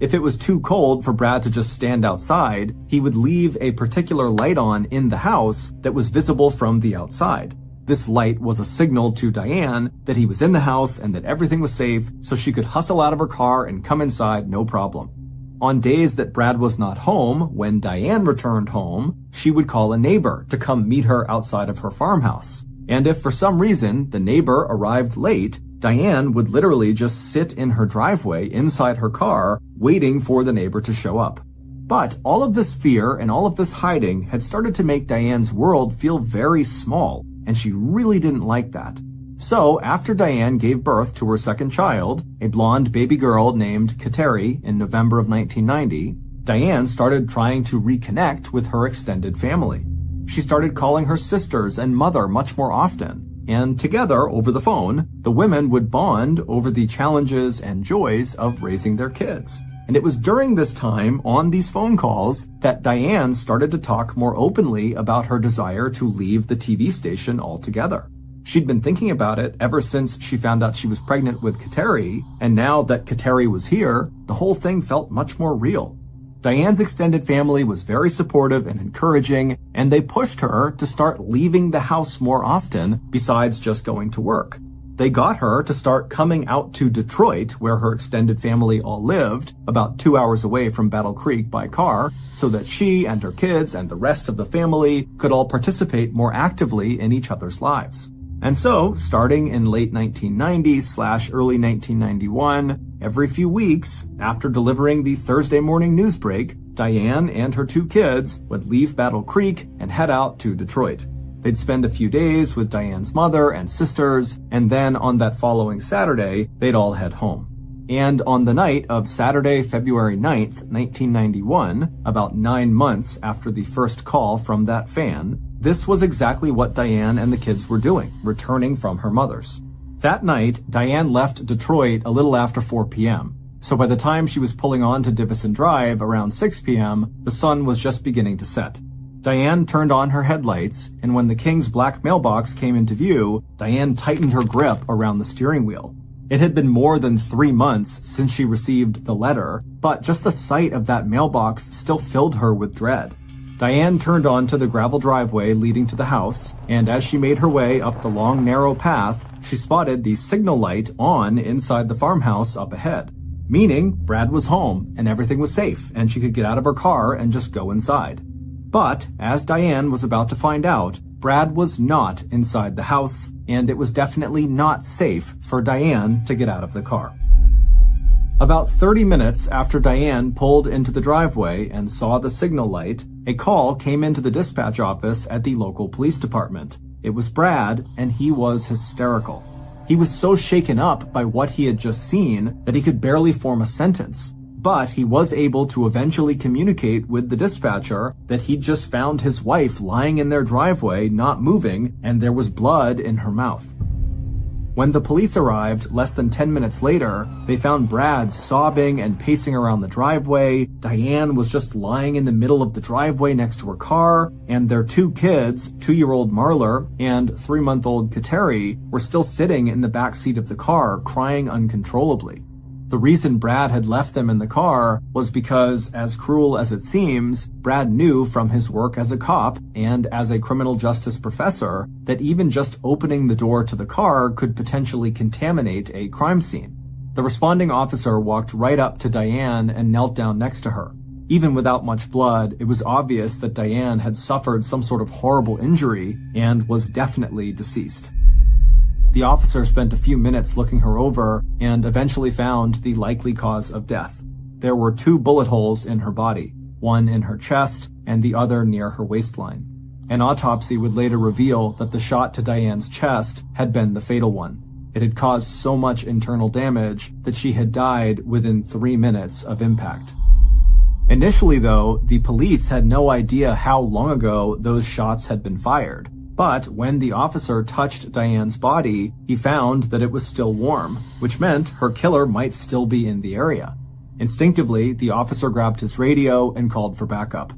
If it was too cold for Brad to just stand outside, he would leave a particular light on in the house that was visible from the outside. This light was a signal to Diane that he was in the house and that everything was safe, so she could hustle out of her car and come inside no problem. On days that Brad was not home, when Diane returned home, she would call a neighbor to come meet her outside of her farmhouse. And if for some reason the neighbor arrived late, Diane would literally just sit in her driveway inside her car, waiting for the neighbor to show up. But all of this fear and all of this hiding had started to make Diane's world feel very small, and she really didn't like that. So after Diane gave birth to her second child, a blonde baby girl named Kateri, in November of 1990, Diane started trying to reconnect with her extended family. She started calling her sisters and mother much more often. And together, over the phone, the women would bond over the challenges and joys of raising their kids. And it was during this time, on these phone calls, that Diane started to talk more openly about her desire to leave the TV station altogether. She'd been thinking about it ever since she found out she was pregnant with Kateri, and now that Kateri was here, the whole thing felt much more real. Diane's extended family was very supportive and encouraging, and they pushed her to start leaving the house more often besides just going to work. They got her to start coming out to Detroit, where her extended family all lived, about 2 hours away from Battle Creek by car, so that she and her kids and the rest of the family could all participate more actively in each other's lives. And so, starting in late 1990/early 1991, every few weeks, after delivering the Thursday morning news break, Diane and her two kids would leave Battle Creek and head out to Detroit. They'd spend a few days with Diane's mother and sisters, and then on that following Saturday, they'd all head home. And on the night of Saturday, February 9th, 1991, about 9 months after the first call from that fan, this was exactly what Diane and the kids were doing, returning from her mother's. That night, Diane left Detroit a little after 4 p.m., so by the time she was pulling on to Divison Drive around 6 p.m., the sun was just beginning to set. Diane turned on her headlights, and when the King's black mailbox came into view, Diane tightened her grip around the steering wheel. It had been more than 3 months since she received the letter, but just the sight of that mailbox still filled her with dread. Diane turned onto the gravel driveway leading to the house, and as she made her way up the long, narrow path, she spotted the signal light on inside the farmhouse up ahead, meaning Brad was home and everything was safe and she could get out of her car and just go inside. But, as Diane was about to find out, Brad was not inside the house, and it was definitely not safe for Diane to get out of the car. About 30 minutes after Diane pulled into the driveway and saw the signal light, a call came into the dispatch office at the local police department. It was Brad, and he was hysterical. He was so shaken up by what he had just seen that he could barely form a sentence. But he was able to eventually communicate with the dispatcher that he'd just found his wife lying in their driveway, not moving, and there was blood in her mouth. When the police arrived less than 10 minutes later, they found Brad sobbing and pacing around the driveway. Diane was just lying in the middle of the driveway next to her car, and their two kids, 2-year-old Marler and 3-month-old Kateri, were still sitting in the back seat of the car, crying uncontrollably. The reason Brad had left them in the car was because, as cruel as it seems, Brad knew from his work as a cop and as a criminal justice professor that even just opening the door to the car could potentially contaminate a crime scene. The responding officer walked right up to Diane and knelt down next to her. Even without much blood, it was obvious that Diane had suffered some sort of horrible injury and was definitely deceased. The officer spent a few minutes looking her over and eventually found the likely cause of death. There were 2 bullet holes in her body, one in her chest and the other near her waistline. An autopsy would later reveal that the shot to Diane's chest had been the fatal one. It had caused so much internal damage that she had died within 3 minutes of impact. Initially, though, the police had no idea how long ago those shots had been fired. But when the officer touched Diane's body, he found that it was still warm, which meant her killer might still be in the area. Instinctively, the officer grabbed his radio and called for backup.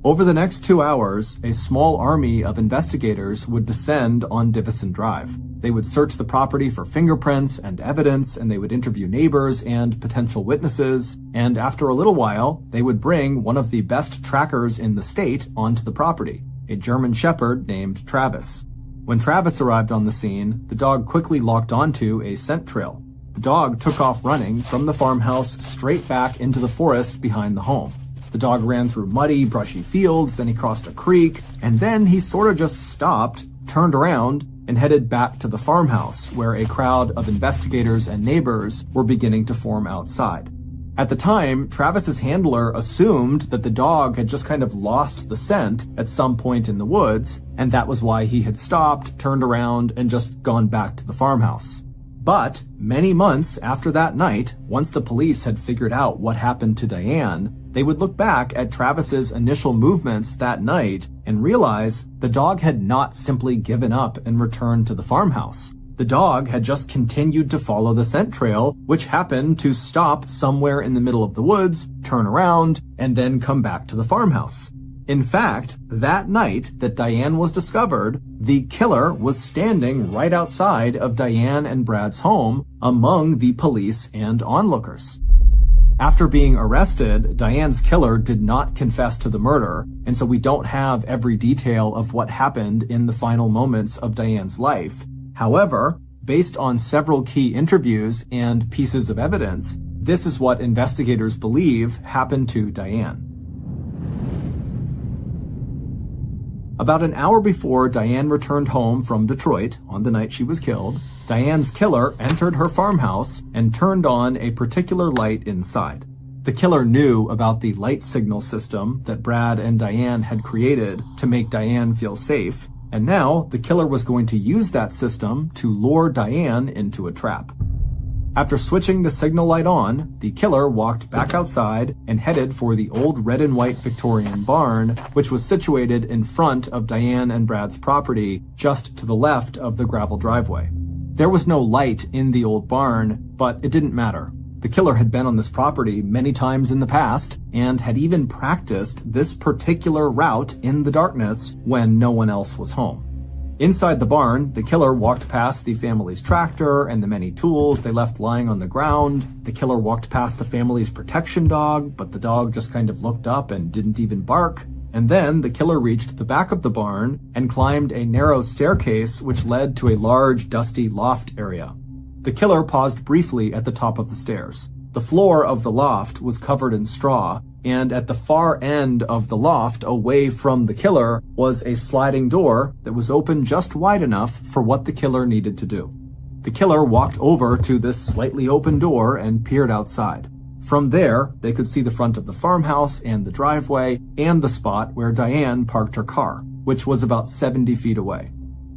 Over the next 2 hours, a small army of investigators would descend on Divison Drive. They would search the property for fingerprints and evidence, and they would interview neighbors and potential witnesses, and after a little while, they would bring one of the best trackers in the state onto the property, a German Shepherd named Travis. When Travis arrived on the scene, the dog quickly locked onto a scent trail. The dog took off running from the farmhouse straight back into the forest behind the home. The dog ran through muddy, brushy fields, then he crossed a creek, and then he sort of just stopped, turned around, and headed back to the farmhouse, where a crowd of investigators and neighbors were beginning to form outside. At the time, Travis's handler assumed that the dog had just kind of lost the scent at some point in the woods, and that was why he had stopped, turned around, and just gone back to the farmhouse. But many months after that night, once the police had figured out what happened to Diane, they would look back at Travis's initial movements that night and realize the dog had not simply given up and returned to the farmhouse. The dog had just continued to follow the scent trail, which happened to stop somewhere in the middle of the woods, turn around, and then come back to the farmhouse. In fact, that night that Diane was discovered, the killer was standing right outside of Diane and Brad's home among the police and onlookers. After being arrested, Diane's killer did not confess to the murder, and so we don't have every detail of what happened in the final moments of Diane's life. However, based on several key interviews and pieces of evidence, this is what investigators believe happened to Diane. About an hour before Diane returned home from Detroit on the night she was killed, Diane's killer entered her farmhouse and turned on a particular light inside. The killer knew about the light signal system that Brad and Diane had created to make Diane feel safe, and now the killer was going to use that system to lure Diane into a trap. After switching the signal light on, the killer walked back outside and headed for the old red and white Victorian barn, which was situated in front of Diane and Brad's property, just to the left of the gravel driveway. There was no light in the old barn, but it didn't matter. The killer had been on this property many times in the past and had even practiced this particular route in the darkness when no one else was home. Inside the barn, the killer walked past the family's tractor and the many tools they left lying on the ground. The killer walked past the family's protection dog, but the dog just kind of looked up and didn't even bark. And then the killer reached the back of the barn and climbed a narrow staircase which led to a large, dusty loft area. The killer paused briefly at the top of the stairs. The floor of the loft was covered in straw, and at the far end of the loft, away from the killer, was a sliding door that was open just wide enough for what the killer needed to do. The killer walked over to this slightly open door and peered outside. From there, they could see the front of the farmhouse and the driveway and the spot where Diane parked her car, which was about 70 feet away.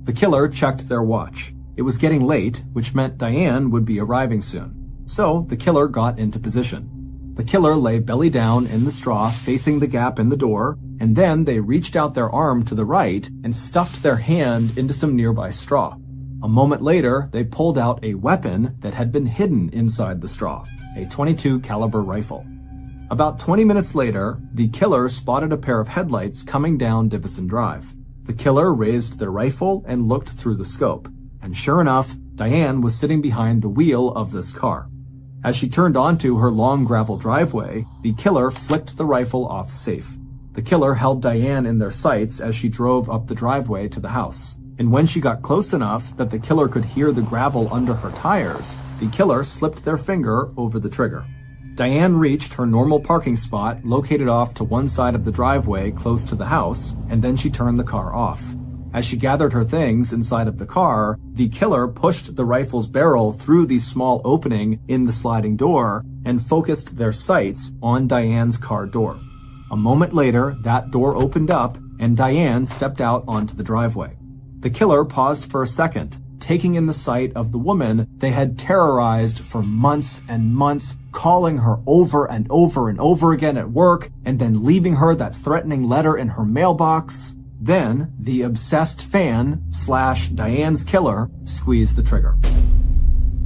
The killer checked their watch. It was getting late, which meant Diane would be arriving soon. So the killer got into position. The killer lay belly down in the straw facing the gap in the door, and then they reached out their arm to the right and stuffed their hand into some nearby straw. A moment later, they pulled out a weapon that had been hidden inside the straw, a .22 caliber rifle. About 20 minutes later, the killer spotted a pair of headlights coming down Divison Drive. The killer raised their rifle and looked through the scope, and sure enough, Diane was sitting behind the wheel of this car. As she turned onto her long gravel driveway, the killer flicked the rifle off safe. The killer held Diane in their sights as she drove up the driveway to the house. And when she got close enough that the killer could hear the gravel under her tires, the killer slipped their finger over the trigger. Diane reached her normal parking spot located off to one side of the driveway close to the house, and then she turned the car off. As she gathered her things inside of the car, the killer pushed the rifle's barrel through the small opening in the sliding door and focused their sights on Diane's car door. A moment later, that door opened up and Diane stepped out onto the driveway. The killer paused for a second, taking in the sight of the woman they had terrorized for months and months, calling her over and over and over again at work, and then leaving her that threatening letter in her mailbox. Then, the obsessed fan / Diane's killer squeezed the trigger.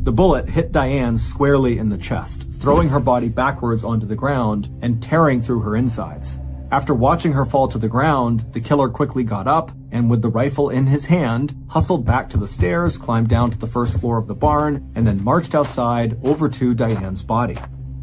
The bullet hit Diane squarely in the chest, throwing her body backwards onto the ground and tearing through her insides. After watching her fall to the ground, the killer quickly got up and with the rifle in his hand, hustled back to the stairs, climbed down to the first floor of the barn, and then marched outside over to Diane's body.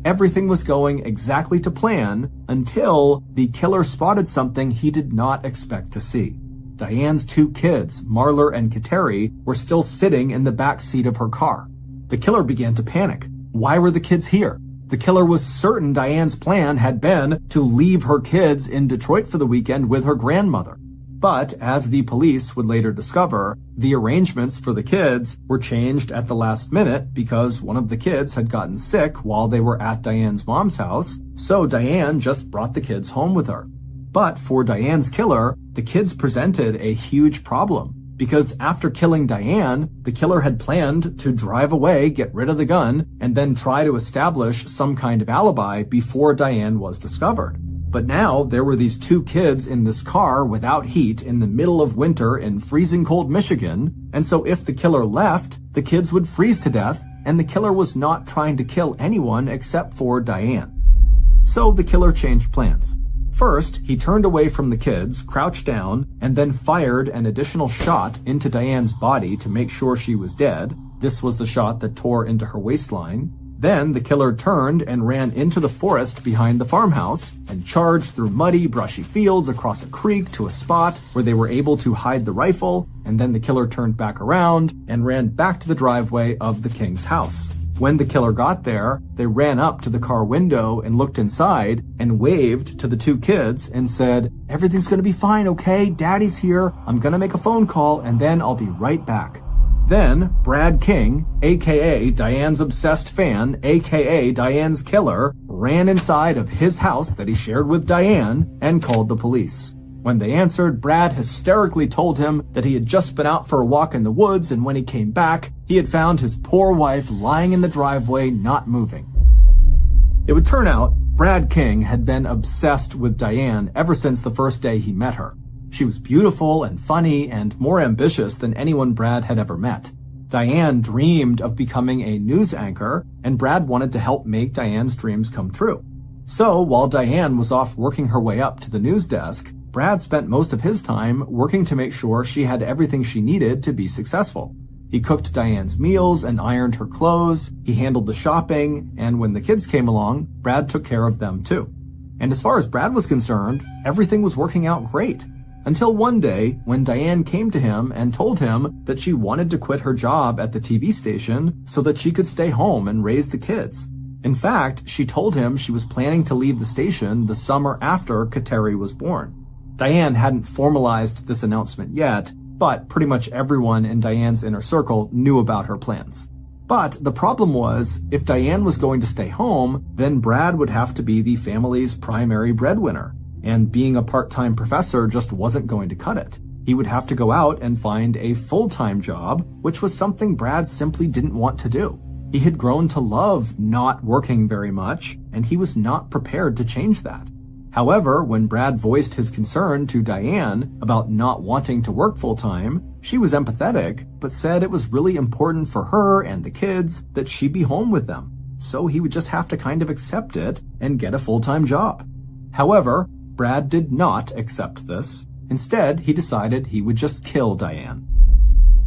Everything was going exactly to plan until the killer spotted something he did not expect to see. Diane's two kids, Marler and Kateri, were still sitting in the back seat of her car. The killer began to panic. Why were the kids here? The killer was certain Diane's plan had been to leave her kids in Detroit for the weekend with her grandmother. But, as the police would later discover, the arrangements for the kids were changed at the last minute because one of the kids had gotten sick while they were at Diane's mom's house, so Diane just brought the kids home with her. But for Diane's killer, the kids presented a huge problem, because after killing Diane, the killer had planned to drive away, get rid of the gun, and then try to establish some kind of alibi before Diane was discovered. But now, there were these two kids in this car without heat in the middle of winter in freezing cold Michigan, and so if the killer left, the kids would freeze to death, and the killer was not trying to kill anyone except for Diane. So the killer changed plans. First, he turned away from the kids, crouched down, and then fired an additional shot into Diane's body to make sure she was dead. This was the shot that tore into her waistline. Then the killer turned and ran into the forest behind the farmhouse and charged through muddy, brushy fields across a creek to a spot where they were able to hide the rifle, and then the killer turned back around and ran back to the driveway of the King's house. When the killer got there, they ran up to the car window and looked inside and waved to the two kids and said, "Everything's gonna be fine, okay? Daddy's here. I'm gonna make a phone call and then I'll be right back." Then, Brad King, aka Diane's obsessed fan, aka Diane's killer, ran inside of his house that he shared with Diane and called the police. When they answered, Brad hysterically told him that he had just been out for a walk in the woods, and when he came back, he had found his poor wife lying in the driveway, not moving. It would turn out, Brad King had been obsessed with Diane ever since the first day he met her. She was beautiful and funny and more ambitious than anyone Brad had ever met. Diane dreamed of becoming a news anchor, and Brad wanted to help make Diane's dreams come true. So, while Diane was off working her way up to the news desk, Brad spent most of his time working to make sure she had everything she needed to be successful. He cooked Diane's meals and ironed her clothes, he handled the shopping, and when the kids came along, Brad took care of them too. And as far as Brad was concerned, everything was working out great. Until one day, when Diane came to him and told him that she wanted to quit her job at the TV station so that she could stay home and raise the kids. In fact, she told him she was planning to leave the station the summer after Kateri was born. Diane hadn't formalized this announcement yet, but pretty much everyone in Diane's inner circle knew about her plans. But the problem was, if Diane was going to stay home, then Brad would have to be the family's primary breadwinner. And being a part-time professor just wasn't going to cut it. He would have to go out and find a full-time job, which was something Brad simply didn't want to do. He had grown to love not working very much, and he was not prepared to change that. However, when Brad voiced his concern to Diane about not wanting to work full-time, she was empathetic, but said it was really important for her and the kids that she be home with them. So he would just have to kind of accept it and get a full-time job. However, Brad did not accept this. Instead, he decided he would just kill Diane.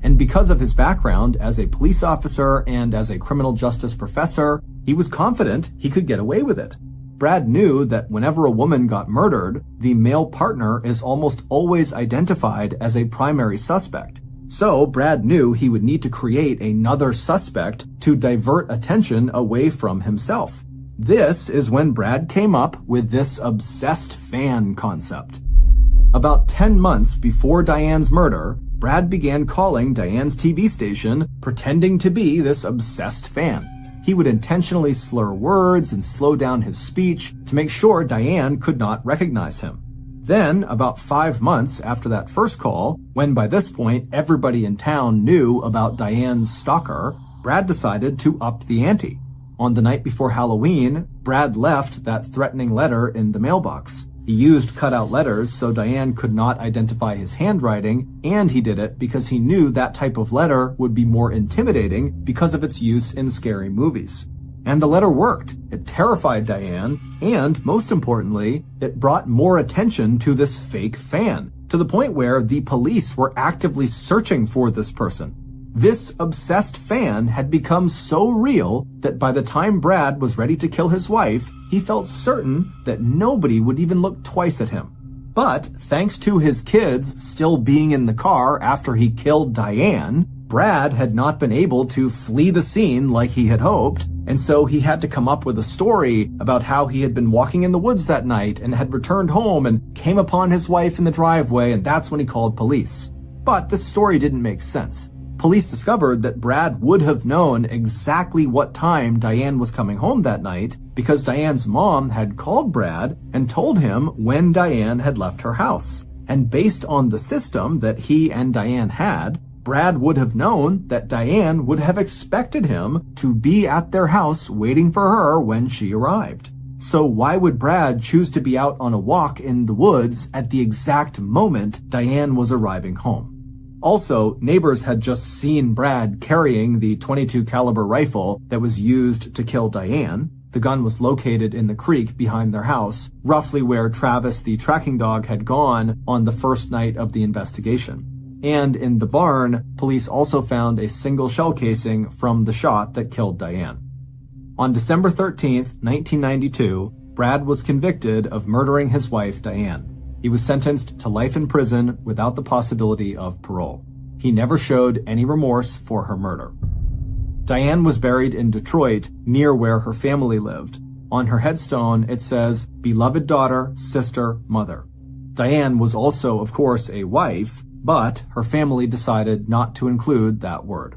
And because of his background as a police officer and as a criminal justice professor, he was confident he could get away with it. Brad knew that whenever a woman got murdered, the male partner is almost always identified as a primary suspect. So Brad knew he would need to create another suspect to divert attention away from himself. This is when Brad came up with this obsessed fan concept. About 10 months before Diane's murder, Brad began calling Diane's TV station, pretending to be this obsessed fan. He would intentionally slur words and slow down his speech to make sure Diane could not recognize him. Then, about 5 months after that first call, when by this point everybody in town knew about Diane's stalker, Brad decided to up the ante. On the night before Halloween, Brad left that threatening letter in the mailbox. He used cutout letters so Diane could not identify his handwriting, and he did it because he knew that type of letter would be more intimidating because of its use in scary movies. And the letter worked. It terrified Diane, and most importantly, it brought more attention to this fake fan, to the point where the police were actively searching for this person. This obsessed fan had become so real that by the time Brad was ready to kill his wife, he felt certain that nobody would even look twice at him. But thanks to his kids still being in the car after he killed Diane, Brad had not been able to flee the scene like he had hoped, and so he had to come up with a story about how he had been walking in the woods that night and had returned home and came upon his wife in the driveway, and that's when he called police. But this story didn't make sense. Police discovered that Brad would have known exactly what time Diane was coming home that night because Diane's mom had called Brad and told him when Diane had left her house. And based on the system that he and Diane had, Brad would have known that Diane would have expected him to be at their house waiting for her when she arrived. So why would Brad choose to be out on a walk in the woods at the exact moment Diane was arriving home? Also, neighbors had just seen Brad carrying the .22 caliber rifle that was used to kill Diane. The gun was located in the creek behind their house, roughly where Travis the tracking dog had gone on the first night of the investigation. And in the barn, police also found a single shell casing from the shot that killed Diane. On December 13th, 1992, Brad was convicted of murdering his wife, Diane. He was sentenced to life in prison without the possibility of parole. He never showed any remorse for her murder. Diane was buried in Detroit, near where her family lived. On her headstone, it says, "Beloved daughter, sister, mother." Diane was also, of course, a wife, but her family decided not to include that word.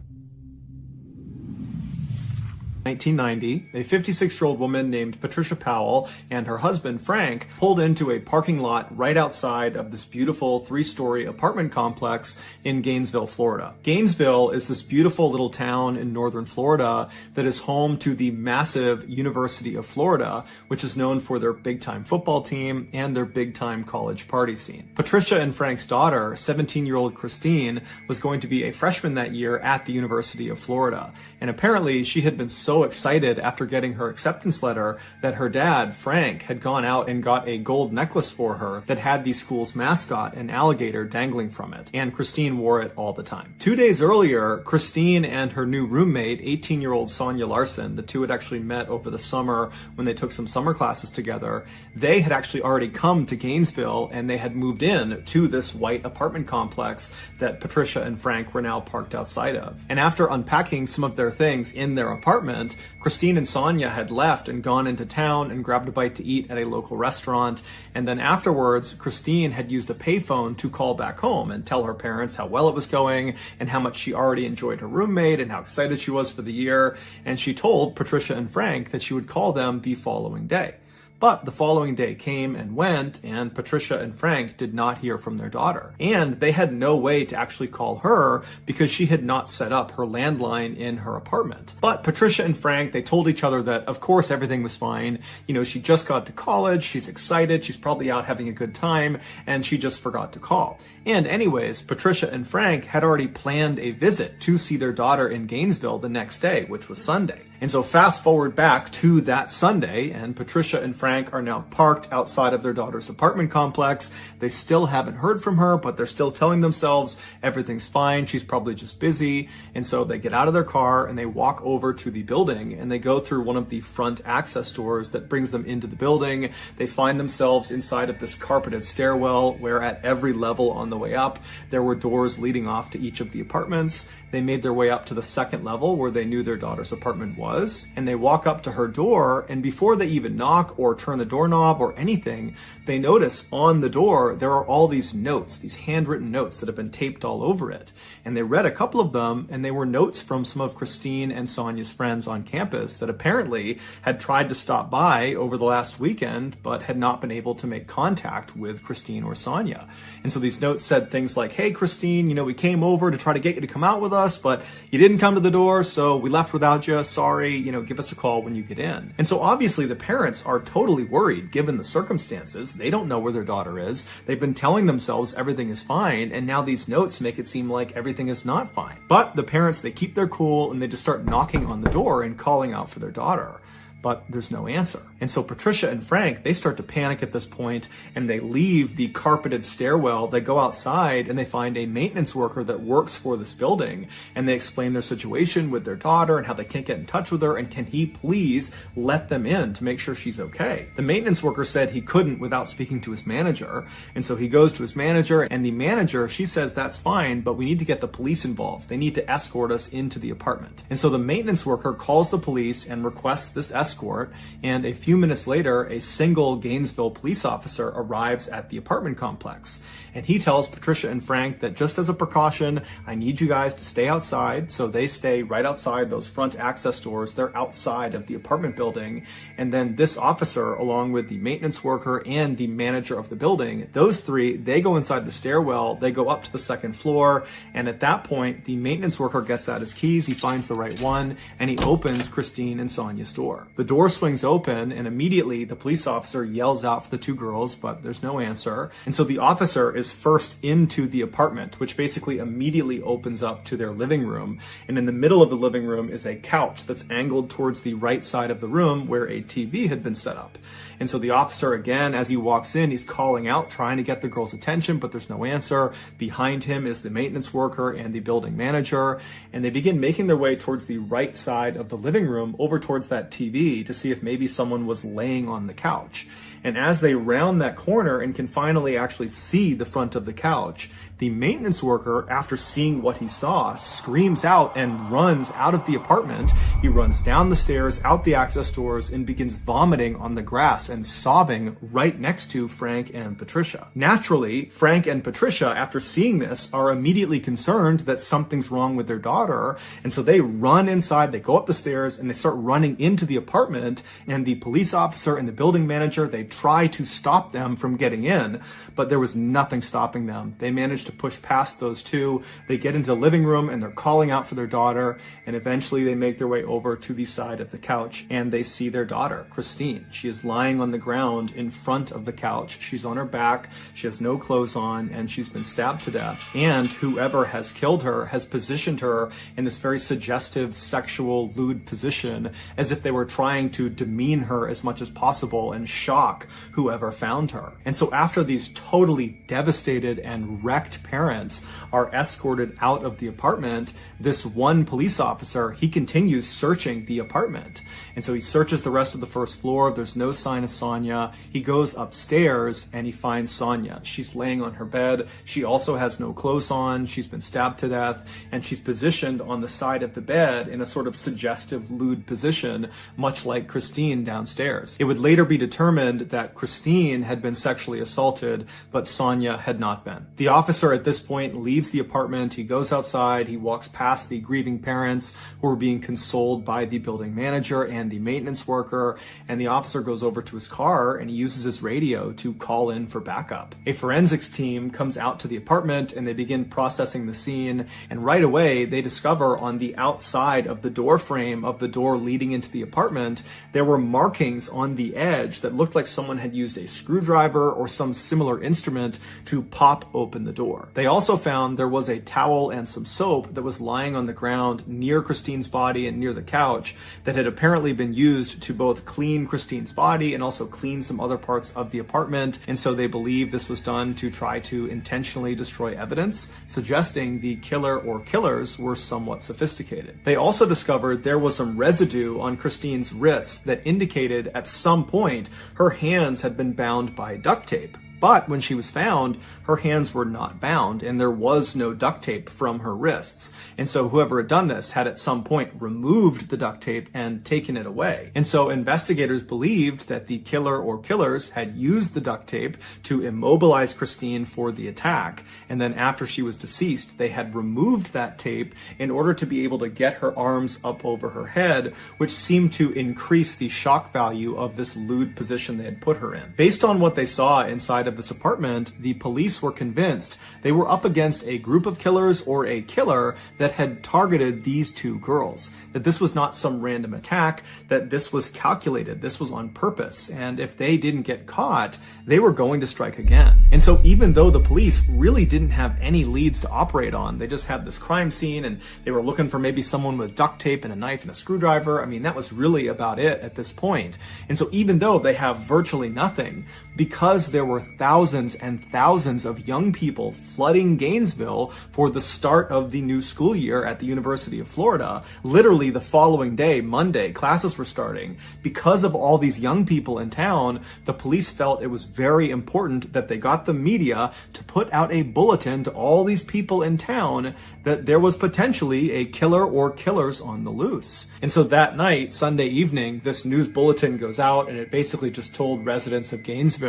1990, a 56-year-old woman named Patricia Powell and her husband Frank pulled into a parking lot right outside of this beautiful 3-story apartment complex in Gainesville, Florida. Gainesville is this beautiful little town in northern Florida that is home to the massive University of Florida, which is known for their big-time football team and their big-time college party scene. Patricia and Frank's daughter, 17-year-old Christine, was going to be a freshman that year at the University of Florida, and apparently she had been so excited after getting her acceptance letter that her dad, Frank, had gone out and got a gold necklace for her that had the school's mascot, an alligator, dangling from it, and Christine wore it all the time. 2 days earlier, Christine and her new roommate, 18-year-old Sonia Larson, the two had actually met over the summer when they took some summer classes together. They had actually already come to Gainesville and they had moved in to this white apartment complex that Patricia and Frank were now parked outside of. And after unpacking some of their things in their apartment, Christine and Sonia had left and gone into town and grabbed a bite to eat at a local restaurant. And then afterwards, Christine had used a payphone to call back home and tell her parents how well it was going and how much she already enjoyed her roommate and how excited she was for the year. And she told Patricia and Frank that she would call them the following day. But the following day came and went, and Patricia and Frank did not hear from their daughter. And they had no way to actually call her because she had not set up her landline in her apartment. But Patricia and Frank, they told each other that, of course, everything was fine. You know, she just got to college, she's excited, she's probably out having a good time, and she just forgot to call. And anyways, Patricia and Frank had already planned a visit to see their daughter in Gainesville the next day, which was Sunday. And so fast forward back to that Sunday, and Patricia and Frank are now parked outside of their daughter's apartment complex. They still haven't heard from her, but they're still telling themselves everything's fine, she's probably just busy. And so they get out of their car and they walk over to the building and they go through one of the front access doors that brings them into the building. They find themselves inside of this carpeted stairwell where at every level on the way up, there were doors leading off to each of the apartments. They made their way up to the second level where they knew their daughter's apartment was, and they walk up to her door, and before they even knock or turn the doorknob or anything, they notice on the door there are all these notes, these handwritten notes that have been taped all over it. And they read a couple of them, and they were notes from some of Christine and Sonia's friends on campus that apparently had tried to stop by over the last weekend, but had not been able to make contact with Christine or Sonia. And so these notes said things like, "Hey, Christine, we came over to try to get you to come out with us, but you didn't come to the door, so we left without you. Sorry, give us a call when you get in." And so obviously the parents are totally totally worried given the circumstances. They don't know where their daughter is. They've been telling themselves everything is fine, and now these notes make it seem like everything is not fine. But the parents, they keep their cool and they just start knocking on the door and calling out for their daughter. But there's no answer. And so Patricia and Frank, they start to panic at this point, and they leave the carpeted stairwell. They go outside and they find a maintenance worker that works for this building, and they explain their situation with their daughter and how they can't get in touch with her, and can he please let them in to make sure she's okay. The maintenance worker said he couldn't without speaking to his manager, and so he goes to his manager, and the manager, she says that's fine, but we need to get the police involved. They need to escort us into the apartment. And so the maintenance worker calls the police and requests this escort, and a few minutes later, a single Gainesville police officer arrives at the apartment complex. And he tells Patricia and Frank that just as a precaution, I need you guys to stay outside. So they stay right outside those front access doors. They're outside of the apartment building. And then this officer, along with the maintenance worker and the manager of the building, those three, they go inside the stairwell, they go up to the second floor. And at that point, the maintenance worker gets out his keys, he finds the right one, and he opens Christine and Sonia's door. The door swings open, and immediately the police officer yells out for the two girls, but there's no answer. And so the officer is first into the apartment, which basically immediately opens up to their living room. And in the middle of the living room is a couch that's angled towards the right side of the room where a TV had been set up. And so the officer, again, as he walks in, he's calling out, trying to get the girls' attention, but there's no answer. Behind him is the maintenance worker and the building manager, and they begin making their way towards the right side of the living room, over towards that TV, to see if maybe someone was laying on the couch. And as they round that corner and can finally actually see the front of the couch, the maintenance worker, after seeing what he saw, screams out and runs out of the apartment. He runs down the stairs, out the access doors, and begins vomiting on the grass and sobbing right next to Frank and Patricia. Naturally, Frank and Patricia, after seeing this, are immediately concerned that something's wrong with their daughter. And so they run inside, they go up the stairs, and they start running into the apartment. And the police officer and the building manager, they try to stop them from getting in, but there was nothing stopping them. They managed to push past those two. They get into the living room and they're calling out for their daughter, and eventually they make their way over to the side of the couch and they see their daughter, Christine. She is lying on the ground in front of the couch. She's on her back, she has no clothes on, and she's been stabbed to death. And whoever has killed her has positioned her in this very suggestive, sexual, lewd position, as if they were trying to demean her as much as possible and shock whoever found her. And so after these totally devastated and wrecked parents are escorted out of the apartment, this one police officer, he continues searching the apartment. And so he searches the rest of the first floor. There's no sign of Sonia. He goes upstairs and he finds Sonia. She's laying on her bed. She also has no clothes on. She's been stabbed to death, and she's positioned on the side of the bed in a sort of suggestive, lewd position, much like Christine downstairs. It would later be determined that Christine had been sexually assaulted, but Sonia had not been. The officer at this point leaves the apartment. He goes outside. He walks past the grieving parents who are being consoled by the building manager and the maintenance worker, and the officer goes over to his car and he uses his radio to call in for backup. A forensics team comes out to the apartment and they begin processing the scene, and right away they discover on the outside of the door frame of the door leading into the apartment, there were markings on the edge that looked like someone had used a screwdriver or some similar instrument to pop open the door. They also found there was a towel and some soap that was lying on the ground near Christine's body and near the couch that had apparently been used to both clean Christine's body and also clean some other parts of the apartment. And so they believe this was done to try to intentionally destroy evidence, suggesting the killer or killers were somewhat sophisticated. They also discovered there was some residue on Christine's wrists that indicated at some point her hands had been bound by duct tape. But when she was found, her hands were not bound and there was no duct tape from her wrists. And so whoever had done this had at some point removed the duct tape and taken it away. And so investigators believed that the killer or killers had used the duct tape to immobilize Christine for the attack. And then after she was deceased, they had removed that tape in order to be able to get her arms up over her head, which seemed to increase the shock value of this lewd position they had put her in. Based on what they saw inside inside of this apartment, the police were convinced they were up against a group of killers or a killer that had targeted these two girls. That this was not some random attack, that this was calculated, this was on purpose, and if they didn't get caught, they were going to strike again. And so even though the police really didn't have any leads to operate on, they just had this crime scene and they were looking for maybe someone with duct tape and a knife and a screwdriver. I mean, that was really about it at this point. And so even though they have virtually nothing, because there were thousands and thousands of young people flooding Gainesville for the start of the new school year at the University of Florida, literally the following day, Monday, classes were starting. Because of all these young people in town, the police felt it was very important that they got the media to put out a bulletin to all these people in town that there was potentially a killer or killers on the loose. And so that night, Sunday evening, this news bulletin goes out and it basically just told residents of Gainesville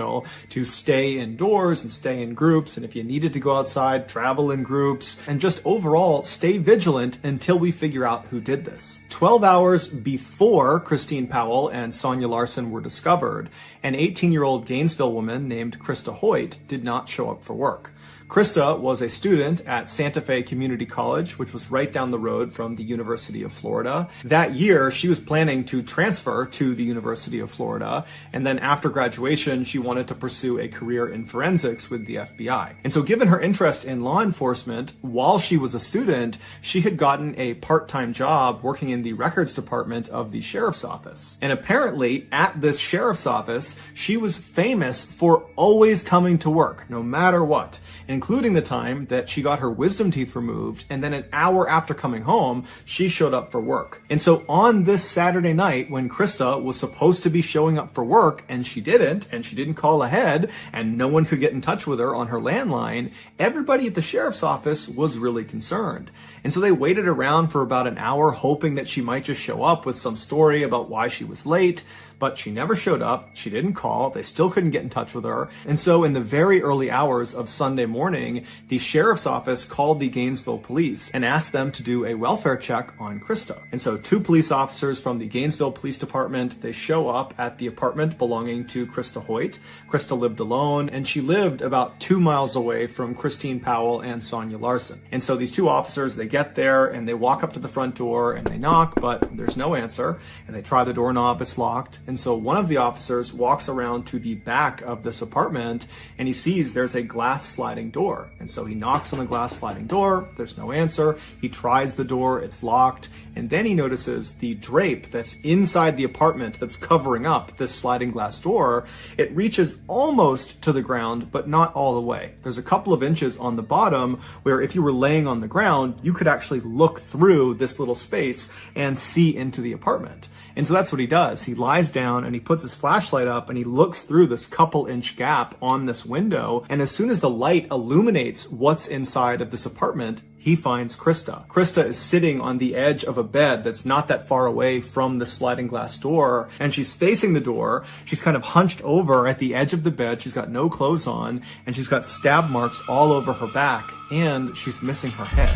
to stay indoors and stay in groups. And if you needed to go outside, travel in groups, and just overall stay vigilant until we figure out who did this. 12 hours before Christine Powell and Sonia Larson were discovered, an 18-year-old Gainesville woman named Krista Hoyt did not show up for work. Krista was a student at Santa Fe Community College, which was right down the road from the University of Florida. That year, she was planning to transfer to the University of Florida, and then after graduation, she wanted to pursue a career in forensics with the FBI. And so given her interest in law enforcement, while she was a student, she had gotten a part-time job working in the records department of the sheriff's office. And apparently, at this sheriff's office, she was famous for always coming to work, no matter what, including the time that she got her wisdom teeth removed, and then an hour after coming home, she showed up for work. And so on this Saturday night, when Krista was supposed to be showing up for work, and she didn't call ahead, and no one could get in touch with her on her landline, everybody at the sheriff's office was really concerned. And so they waited around for about an hour, hoping that she might just show up with some story about why she was late. But she never showed up, she didn't call, they still couldn't get in touch with her. And so in the very early hours of Sunday morning, the sheriff's office called the Gainesville police and asked them to do a welfare check on Krista. And so 2 police officers from the Gainesville Police Department, they show up at the apartment belonging to Krista Hoyt. Krista lived alone, and she lived about 2 miles away from Christine Powell and Sonia Larson. And so these 2 officers, they get there and they walk up to the front door and they knock, but there's no answer. And they try the doorknob, it's locked. And so one of the officers walks around to the back of this apartment and he sees there's a glass sliding door. And so he knocks on the glass sliding door. There's no answer. He tries the door. It's locked. And then he notices the drape that's inside the apartment that's covering up this sliding glass door. It reaches almost to the ground, but not all the way. There's a couple of inches on the bottom where if you were laying on the ground, you could actually look through this little space and see into the apartment. And so that's what he does. He lies down and he puts his flashlight up and he looks through this couple-inch gap on this window. And as soon as the light illuminates what's inside of this apartment, he finds Krista. Krista is sitting on the edge of a bed that's not that far away from the sliding glass door, and she's facing the door. She's kind of hunched over at the edge of the bed. She's got no clothes on, and she's got stab marks all over her back, and she's missing her head.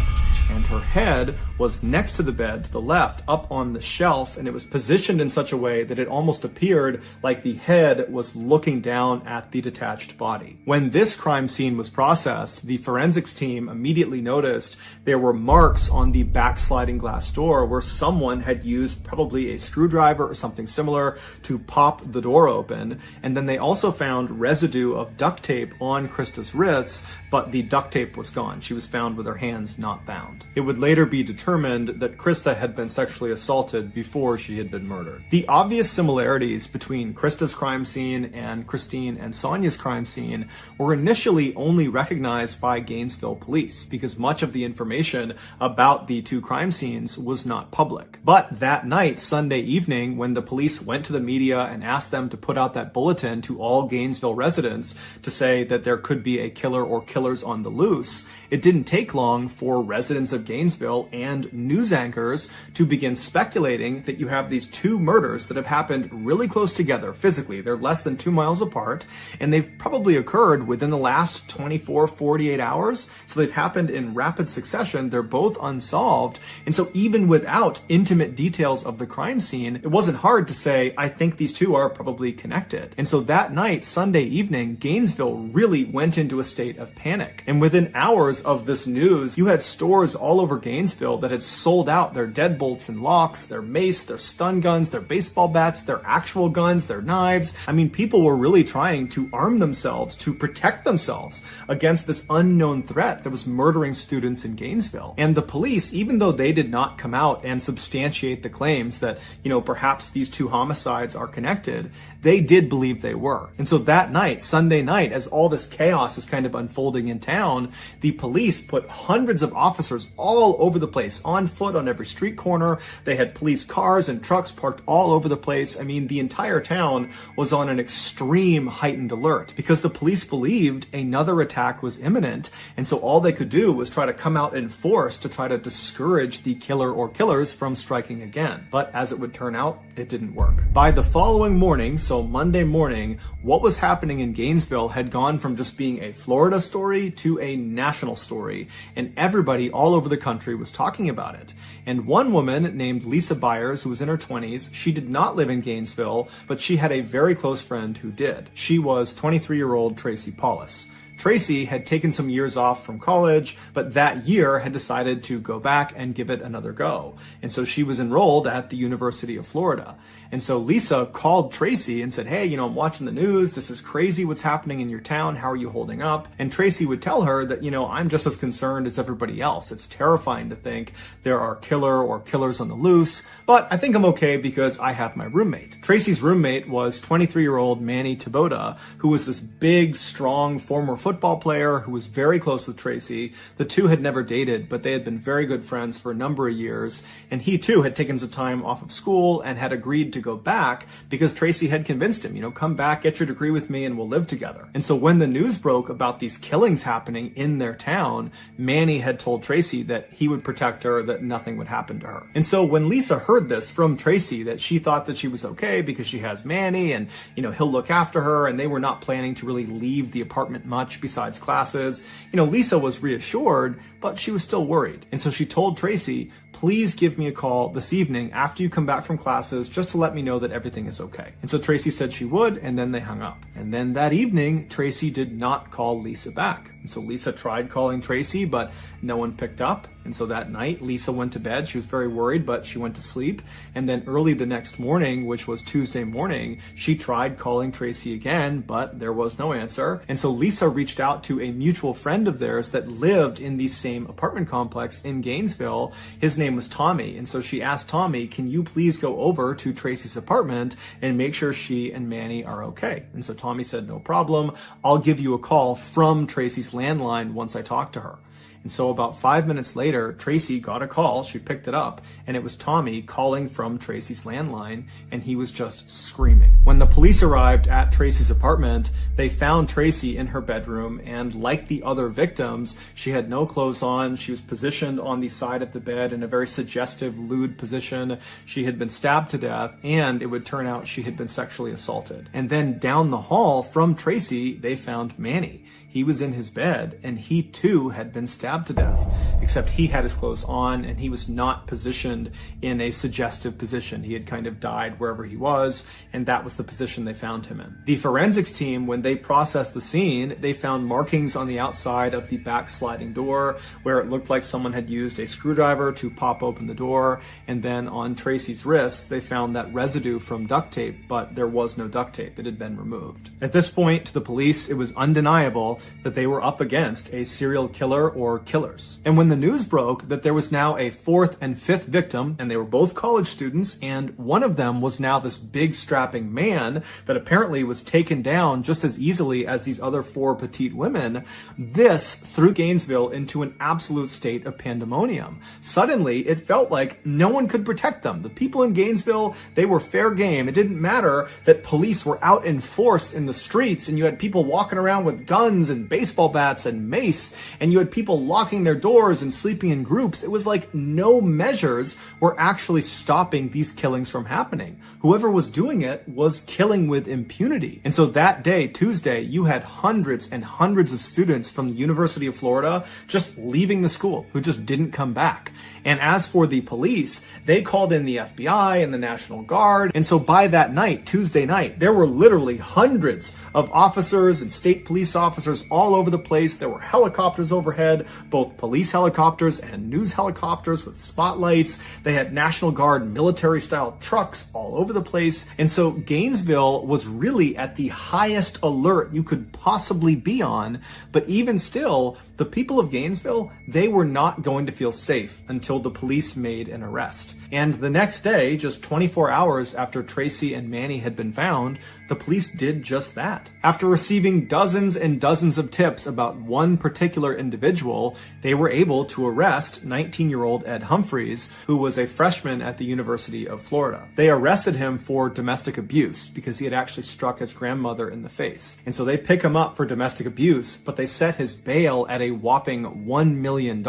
And her head was next to the bed to the left, up on the shelf, and it was positioned in such a way that it almost appeared like the head was looking down at the detached body. When this crime scene was processed, the forensics team immediately noticed there were marks on the back sliding glass door where someone had used probably a screwdriver or something similar to pop the door open. And then they also found residue of duct tape on Krista's wrists, but the duct tape was gone. She was found with her hands not bound. It would later be determined that Krista had been sexually assaulted before she had been murdered. The obvious similarities between Krista's crime scene and Christine and Sonia's crime scene were initially only recognized by Gainesville police because much of the information about the 2 crime scenes was not public. But that night, Sunday evening, when the police went to the media and asked them to put out that bulletin to all Gainesville residents to say that there could be a killer or killers on the loose, it didn't take long for residents citizens of Gainesville and news anchors to begin speculating that you have these two murders that have happened really close together physically. They're less than 2 miles apart, and they've probably occurred within the last 24, 48 hours. So they've happened in rapid succession. They're both unsolved. And so even without intimate details of the crime scene, it wasn't hard to say, I think these two are probably connected. And so that night, Sunday evening, Gainesville really went into a state of panic. And within hours of this news, you had stores all over Gainesville that had sold out their deadbolts and locks, their mace, their stun guns, their baseball bats, their actual guns, their knives. I mean, people were really trying to arm themselves, to protect themselves against this unknown threat that was murdering students in Gainesville. And the police, even though they did not come out and substantiate the claims that, perhaps these two homicides are connected, they did believe they were. And so that night, Sunday night, as all this chaos is kind of unfolding in town, the police put hundreds of officers all over the place, on foot on every street corner. They had police cars and trucks parked all over the place. I mean, the entire town was on an extreme heightened alert because the police believed another attack was imminent. And so all they could do was try to come out in force to try to discourage the killer or killers from striking again. But as it would turn out, it didn't work. By the following morning, so Monday morning, what was happening in Gainesville had gone from just being a Florida story to a national story, and everybody all over the country was talking about it. And one woman named Lisa Byers, who was in her 20s, she did not live in Gainesville, but she had a very close friend who did. She was 23-year-old Tracy Paulus. Tracy had taken some years off from college, but that year had decided to go back and give it another go. And so she was enrolled at the University of Florida. And so Lisa called Tracy and said, hey, I'm watching the news. This is crazy what's happening in your town. How are you holding up? And Tracy would tell her that, I'm just as concerned as everybody else. It's terrifying to think there are killer or killers on the loose, but I think I'm okay because I have my roommate. Tracy's roommate was 23-year-old Manny Taboda, who was this big, strong former football player who was very close with Tracy. The two had never dated, but they had been very good friends for a number of years. And he too had taken some time off of school and had agreed to go back because Tracy had convinced him, come back, get your degree with me, and we'll live together. And so when the news broke about these killings happening in their town, Manny had told Tracy that he would protect her, that nothing would happen to her. And so when Lisa heard this from Tracy, that she thought that she was okay because she has Manny and, he'll look after her, and they were not planning to really leave the apartment much besides classes, Lisa was reassured, but she was still worried. And so she told Tracy, please give me a call this evening after you come back from classes just to let me know that everything is okay. And so Tracy said she would, and then they hung up. And then that evening, Tracy did not call Lisa back. And so Lisa tried calling Tracy, but no one picked up. And so that night, Lisa went to bed. She was very worried, but she went to sleep. And then early the next morning, which was Tuesday morning, she tried calling Tracy again, but there was no answer. And so Lisa reached out to a mutual friend of theirs that lived in the same apartment complex in Gainesville. His name was Tommy. And so she asked Tommy, can you please go over to Tracy's apartment and make sure she and Manny are okay? And so Tommy said, no problem. I'll give you a call from Tracy's landline once I talk to her. And so about 5 minutes later, Tracy got a call. She picked it up, and it was Tommy calling from Tracy's landline, and he was just screaming. When the police arrived at Tracy's apartment, they found Tracy in her bedroom, and like the other victims, she had no clothes on. She was positioned on the side of the bed in a very suggestive, lewd position. She had been stabbed to death, and it would turn out she had been sexually assaulted. And then down the hall from Tracy, they found Manny. He was in his bed, and he too had been stabbed to death, except he had his clothes on, and he was not positioned in a suggestive position. He had kind of died wherever he was, and that was the position they found him in. The forensics team, when they processed the scene, they found markings on the outside of the back sliding door where it looked like someone had used a screwdriver to pop open the door, and then on Tracy's wrists, they found that residue from duct tape, but there was no duct tape. It had been removed. At this point, to the police, it was undeniable that they were up against a serial killer or killers. And when the news broke that there was now a fourth and fifth victim, and they were both college students, and one of them was now this big strapping man that apparently was taken down just as easily as these other four petite women, this threw Gainesville into an absolute state of pandemonium. Suddenly, it felt like no one could protect them. The people in Gainesville, they were fair game. It didn't matter that police were out in force in the streets, and you had people walking around with guns and baseball bats and mace, and you had people locking their doors and sleeping in groups. It was like no measures were actually stopping these killings from happening. Whoever was doing it was killing with impunity. And so that day, Tuesday, you had hundreds and hundreds of students from the University of Florida just leaving the school who just didn't come back. And as for the police, they called in the FBI and the National Guard. And so by that night, Tuesday night, there were literally hundreds of officers and state police officers all over the place. There were helicopters overhead, both police helicopters and news helicopters with spotlights. They had National Guard military-style trucks all over the place. And so Gainesville was really at the highest alert you could possibly be on. But even still, the people of Gainesville, they were not going to feel safe until the police made an arrest. And the next day, just 24 hours after Tracy and Manny had been found, the police did just that. After receiving dozens and dozens of tips about one particular individual, they were able to arrest 19-year-old Ed Humphreys, who was a freshman at the University of Florida. They arrested him for domestic abuse because he had actually struck his grandmother in the face. And so they pick him up for domestic abuse, but they set his bail at a whopping $1 million,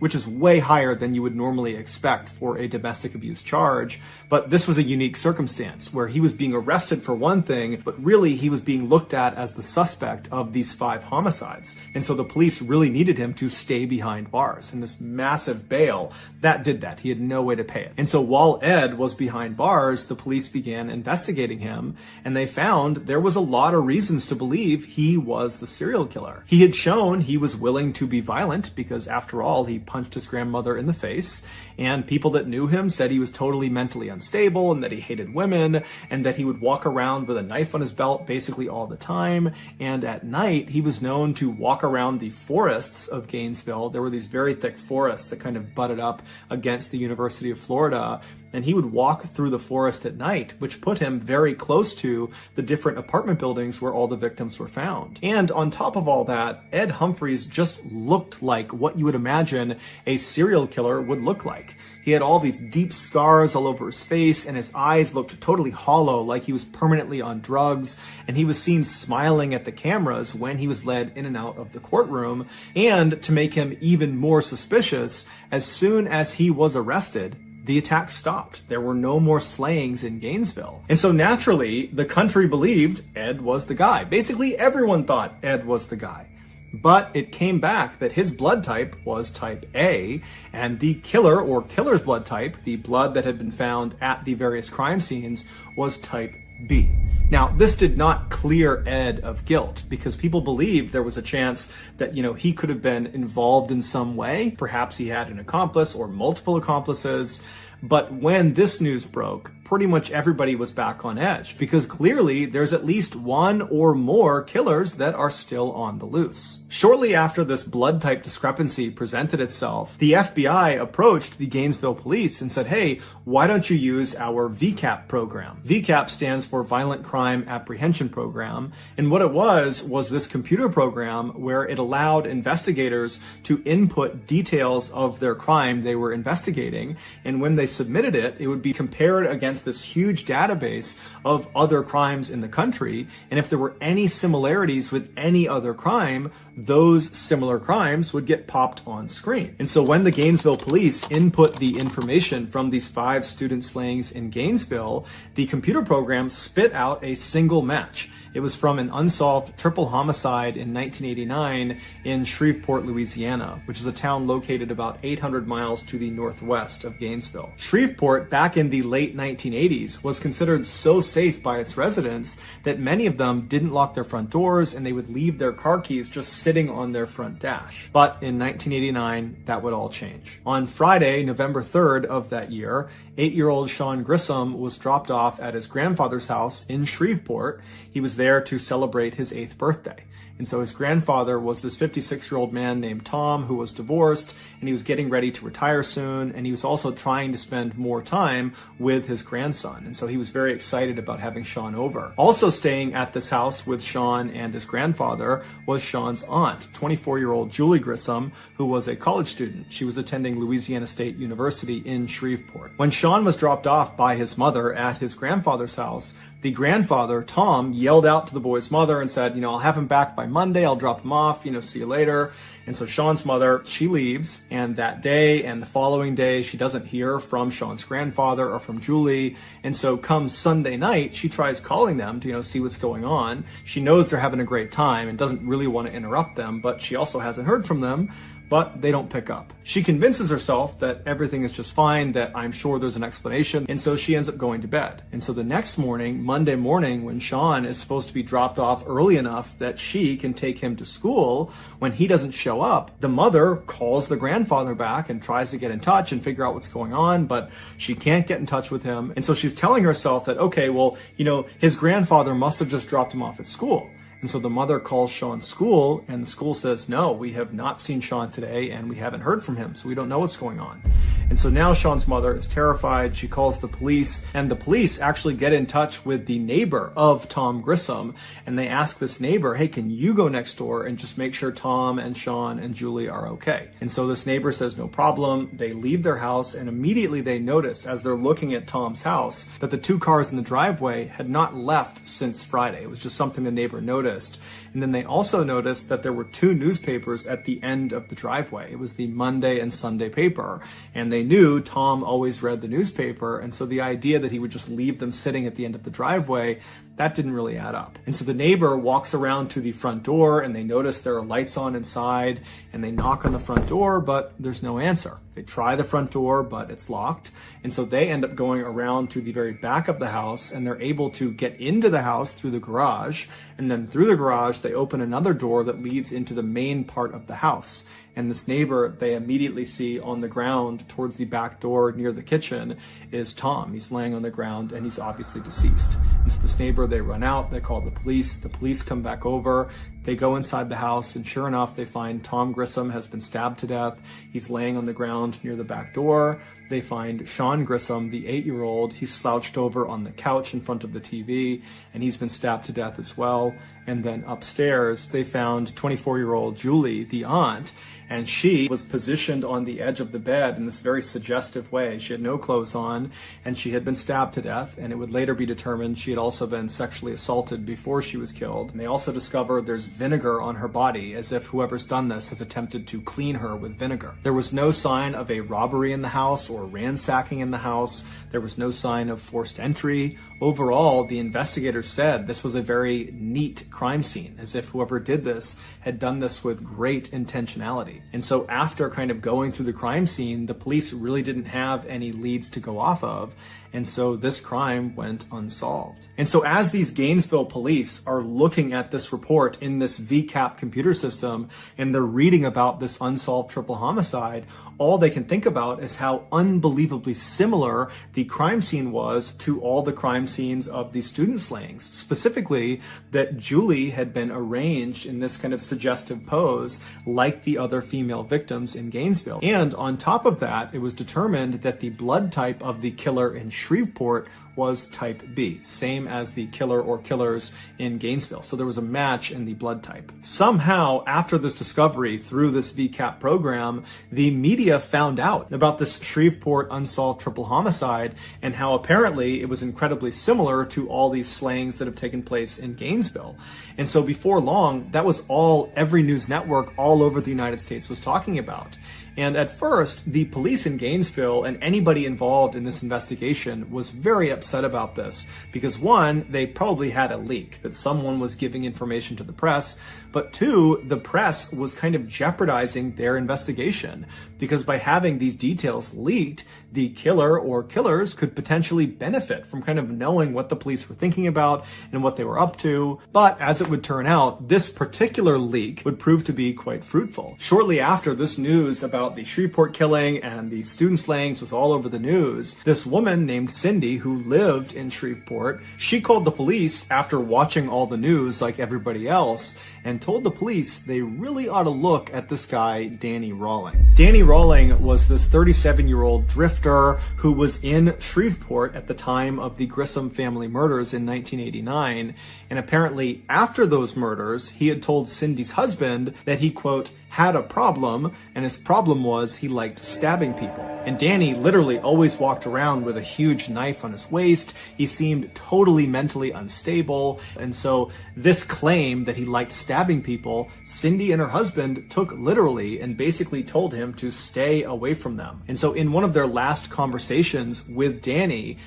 which is way higher than you would normally expect for a domestic abuse charge. But this was a unique circumstance where he was being arrested for one thing, but really he was being looked at as the suspect of these 5 homicides. And so the police really needed him to stay behind bars. And this massive bail, that did that. He had no way to pay it. And so while Ed was behind bars, the police began investigating him, and they found there was a lot of reasons to believe he was the serial killer. He had shown he was willing to be violent because, after all, he punched his grandmother in the face, and people that knew him said he was totally mentally unstable and that he hated women and that he would walk around with a knife on his belt basically all the time. And at night, he was known to walk around the forests of Gainesville. There were these very thick forests that kind of butted up against the University of Florida. And he would walk through the forest at night, which put him very close to the different apartment buildings where all the victims were found. And on top of all that, Ed Humphreys just looked like what you would imagine a serial killer would look like. He had all these deep scars all over his face, and his eyes looked totally hollow, like he was permanently on drugs, and he was seen smiling at the cameras when he was led in and out of the courtroom. And to make him even more suspicious, as soon as he was arrested, the attack stopped. There were no more slayings in Gainesville. And so naturally, the country believed Ed was the guy. Basically, everyone thought Ed was the guy. But it came back that his blood type was type A, and the killer or killer's blood type, the blood that had been found at the various crime scenes, was type B. Now, this did not clear Ed of guilt because people believed there was a chance that, he could have been involved in some way. Perhaps he had an accomplice or multiple accomplices. But when this news broke, pretty much everybody was back on edge because clearly there's at least one or more killers that are still on the loose. Shortly after this blood type discrepancy presented itself, the FBI approached the Gainesville police and said, hey, why don't you use our VCAP program? VCAP stands for Violent Crime Apprehension Program. And what it was this computer program where it allowed investigators to input details of their crime they were investigating. And when they submitted it, it would be compared against this huge database of other crimes in the country. And if there were any similarities with any other crime, those similar crimes would get popped on screen. And so when the Gainesville police input the information from these 5 student slayings in Gainesville, the computer program spit out a single match. It was from an unsolved triple homicide in 1989 in Shreveport, Louisiana, which is a town located about 800 miles to the northwest of Gainesville. Shreveport, back in the late 1980s, was considered so safe by its residents that many of them didn't lock their front doors and they would leave their car keys just sitting on their front dash. But in 1989, that would all change. On Friday, November 3rd of that year, 8-year-old Sean Grissom was dropped off at his grandfather's house in Shreveport. He was there to celebrate his 8th birthday. And so his grandfather was this 56-year-old man named Tom who was divorced, and he was getting ready to retire soon, and he was also trying to spend more time with his grandson. And so he was very excited about having Sean over. Also staying at this house with Sean and his grandfather was Sean's aunt, 24-year-old Julie Grissom, who was a college student. She was attending Louisiana State University in Shreveport. When Sean was dropped off by his mother at his grandfather's house, the grandfather, Tom, yelled out to the boy's mother and said, I'll have him back by Monday. I'll drop him off, see you later. And so Sean's mother, she leaves, and that day and the following day, she doesn't hear from Sean's grandfather or from Julie. And so come Sunday night, she tries calling them to, see what's going on. She knows they're having a great time and doesn't really want to interrupt them, but she also hasn't heard from them. But they don't pick up. She convinces herself that everything is just fine, that I'm sure there's an explanation, and so she ends up going to bed. And so the next morning, Monday morning, when Sean is supposed to be dropped off early enough that she can take him to school, when he doesn't show up, the mother calls the grandfather back and tries to get in touch and figure out what's going on, but she can't get in touch with him. And so she's telling herself that, okay, well, his grandfather must have just dropped him off at school. And so the mother calls Sean's school, and the school says, no, we have not seen Sean today, and we haven't heard from him, so we don't know what's going on. And so now Sean's mother is terrified. She calls the police, and the police actually get in touch with the neighbor of Tom Grissom, and they ask this neighbor, hey, can you go next door and just make sure Tom and Sean and Julie are okay? And so this neighbor says, no problem. They leave their house, and immediately they notice, as they're looking at Tom's house, that the two cars in the driveway had not left since Friday. It was just something the neighbor noticed. And then they also noticed that there were two newspapers at the end of the driveway. It was the Monday and Sunday paper. And they knew Tom always read the newspaper. And so the idea that he would just leave them sitting at the end of the driveway, that didn't really add up. And so the neighbor walks around to the front door, and they notice there are lights on inside, and they knock on the front door, but there's no answer. They try the front door, but it's locked. And so they end up going around to the very back of the house, and they're able to get into the house through the garage. And then through the garage, they open another door that leads into the main part of the house. And this neighbor, they immediately see on the ground towards the back door near the kitchen is Tom. He's laying on the ground, and he's obviously deceased. And so this neighbor, they run out, they call the police. The police come back over. They go inside the house, and sure enough, they find Tom Grissom has been stabbed to death. He's laying on the ground near the back door. They find Sean Grissom, the 8-year-old. He's slouched over on the couch in front of the TV, and he's been stabbed to death as well. And then upstairs, they found 24-year-old Julie, the aunt, and she was positioned on the edge of the bed in this very suggestive way. She had no clothes on, and she had been stabbed to death, and it would later be determined she had also been sexually assaulted before she was killed. And they also discovered there's vinegar on her body, as if whoever's done this has attempted to clean her with vinegar. There was no sign of a robbery in the house or ransacking in the house. There was no sign of forced entry. Overall, the investigators said this was a very neat crime scene, as if whoever did this had done this with great intentionality. And so after kind of going through the crime scene, the police really didn't have any leads to go off of. And so this crime went unsolved. And so as these Gainesville police are looking at this report in this VCAP computer system, and they're reading about this unsolved triple homicide, all they can think about is how unbelievably similar the crime scene was to all the crime scenes of the student slayings. Specifically, that Julie had been arranged in this kind of suggestive pose like the other female victims in Gainesville. And on top of that, it was determined that the blood type of the killer in Shreveport was type B, same as the killer or killers in Gainesville. So there was a match in the blood type. Somehow, after this discovery through this VCAP program, the media found out about this Shreveport unsolved triple homicide and how apparently it was incredibly similar to all these slayings that have taken place in Gainesville. And so before long, that was all every news network all over the United States was talking about. And at first, the police in Gainesville and anybody involved in this investigation was very upset about this because one, they probably had a leak that someone was giving information to the press, but two, the press was kind of jeopardizing their investigation because by having these details leaked, the killer or killers could potentially benefit from kind of knowing what the police were thinking about and what they were up to. But as it would turn out, this particular leak would prove to be quite fruitful. Shortly after this news about the Shreveport killing and the student slayings was all over the news, this woman named Cindy, who lived in Shreveport, she called the police after watching all the news like everybody else and told the police they really ought to look at this guy, Danny Rawling. Danny Rawling was this 37-year-old drifter who was in Shreveport at the time of the Grissom family murders in 1989, and apparently after those murders, he had told Cindy's husband that he, quote, had a problem, and his problem was he liked stabbing people. And Danny literally always walked around with a huge knife on his waist. He seemed totally mentally unstable. And so this claim that he liked stabbing people, Cindy and her husband took literally and basically told him to stay away from them. And so in one of their last conversations with Danny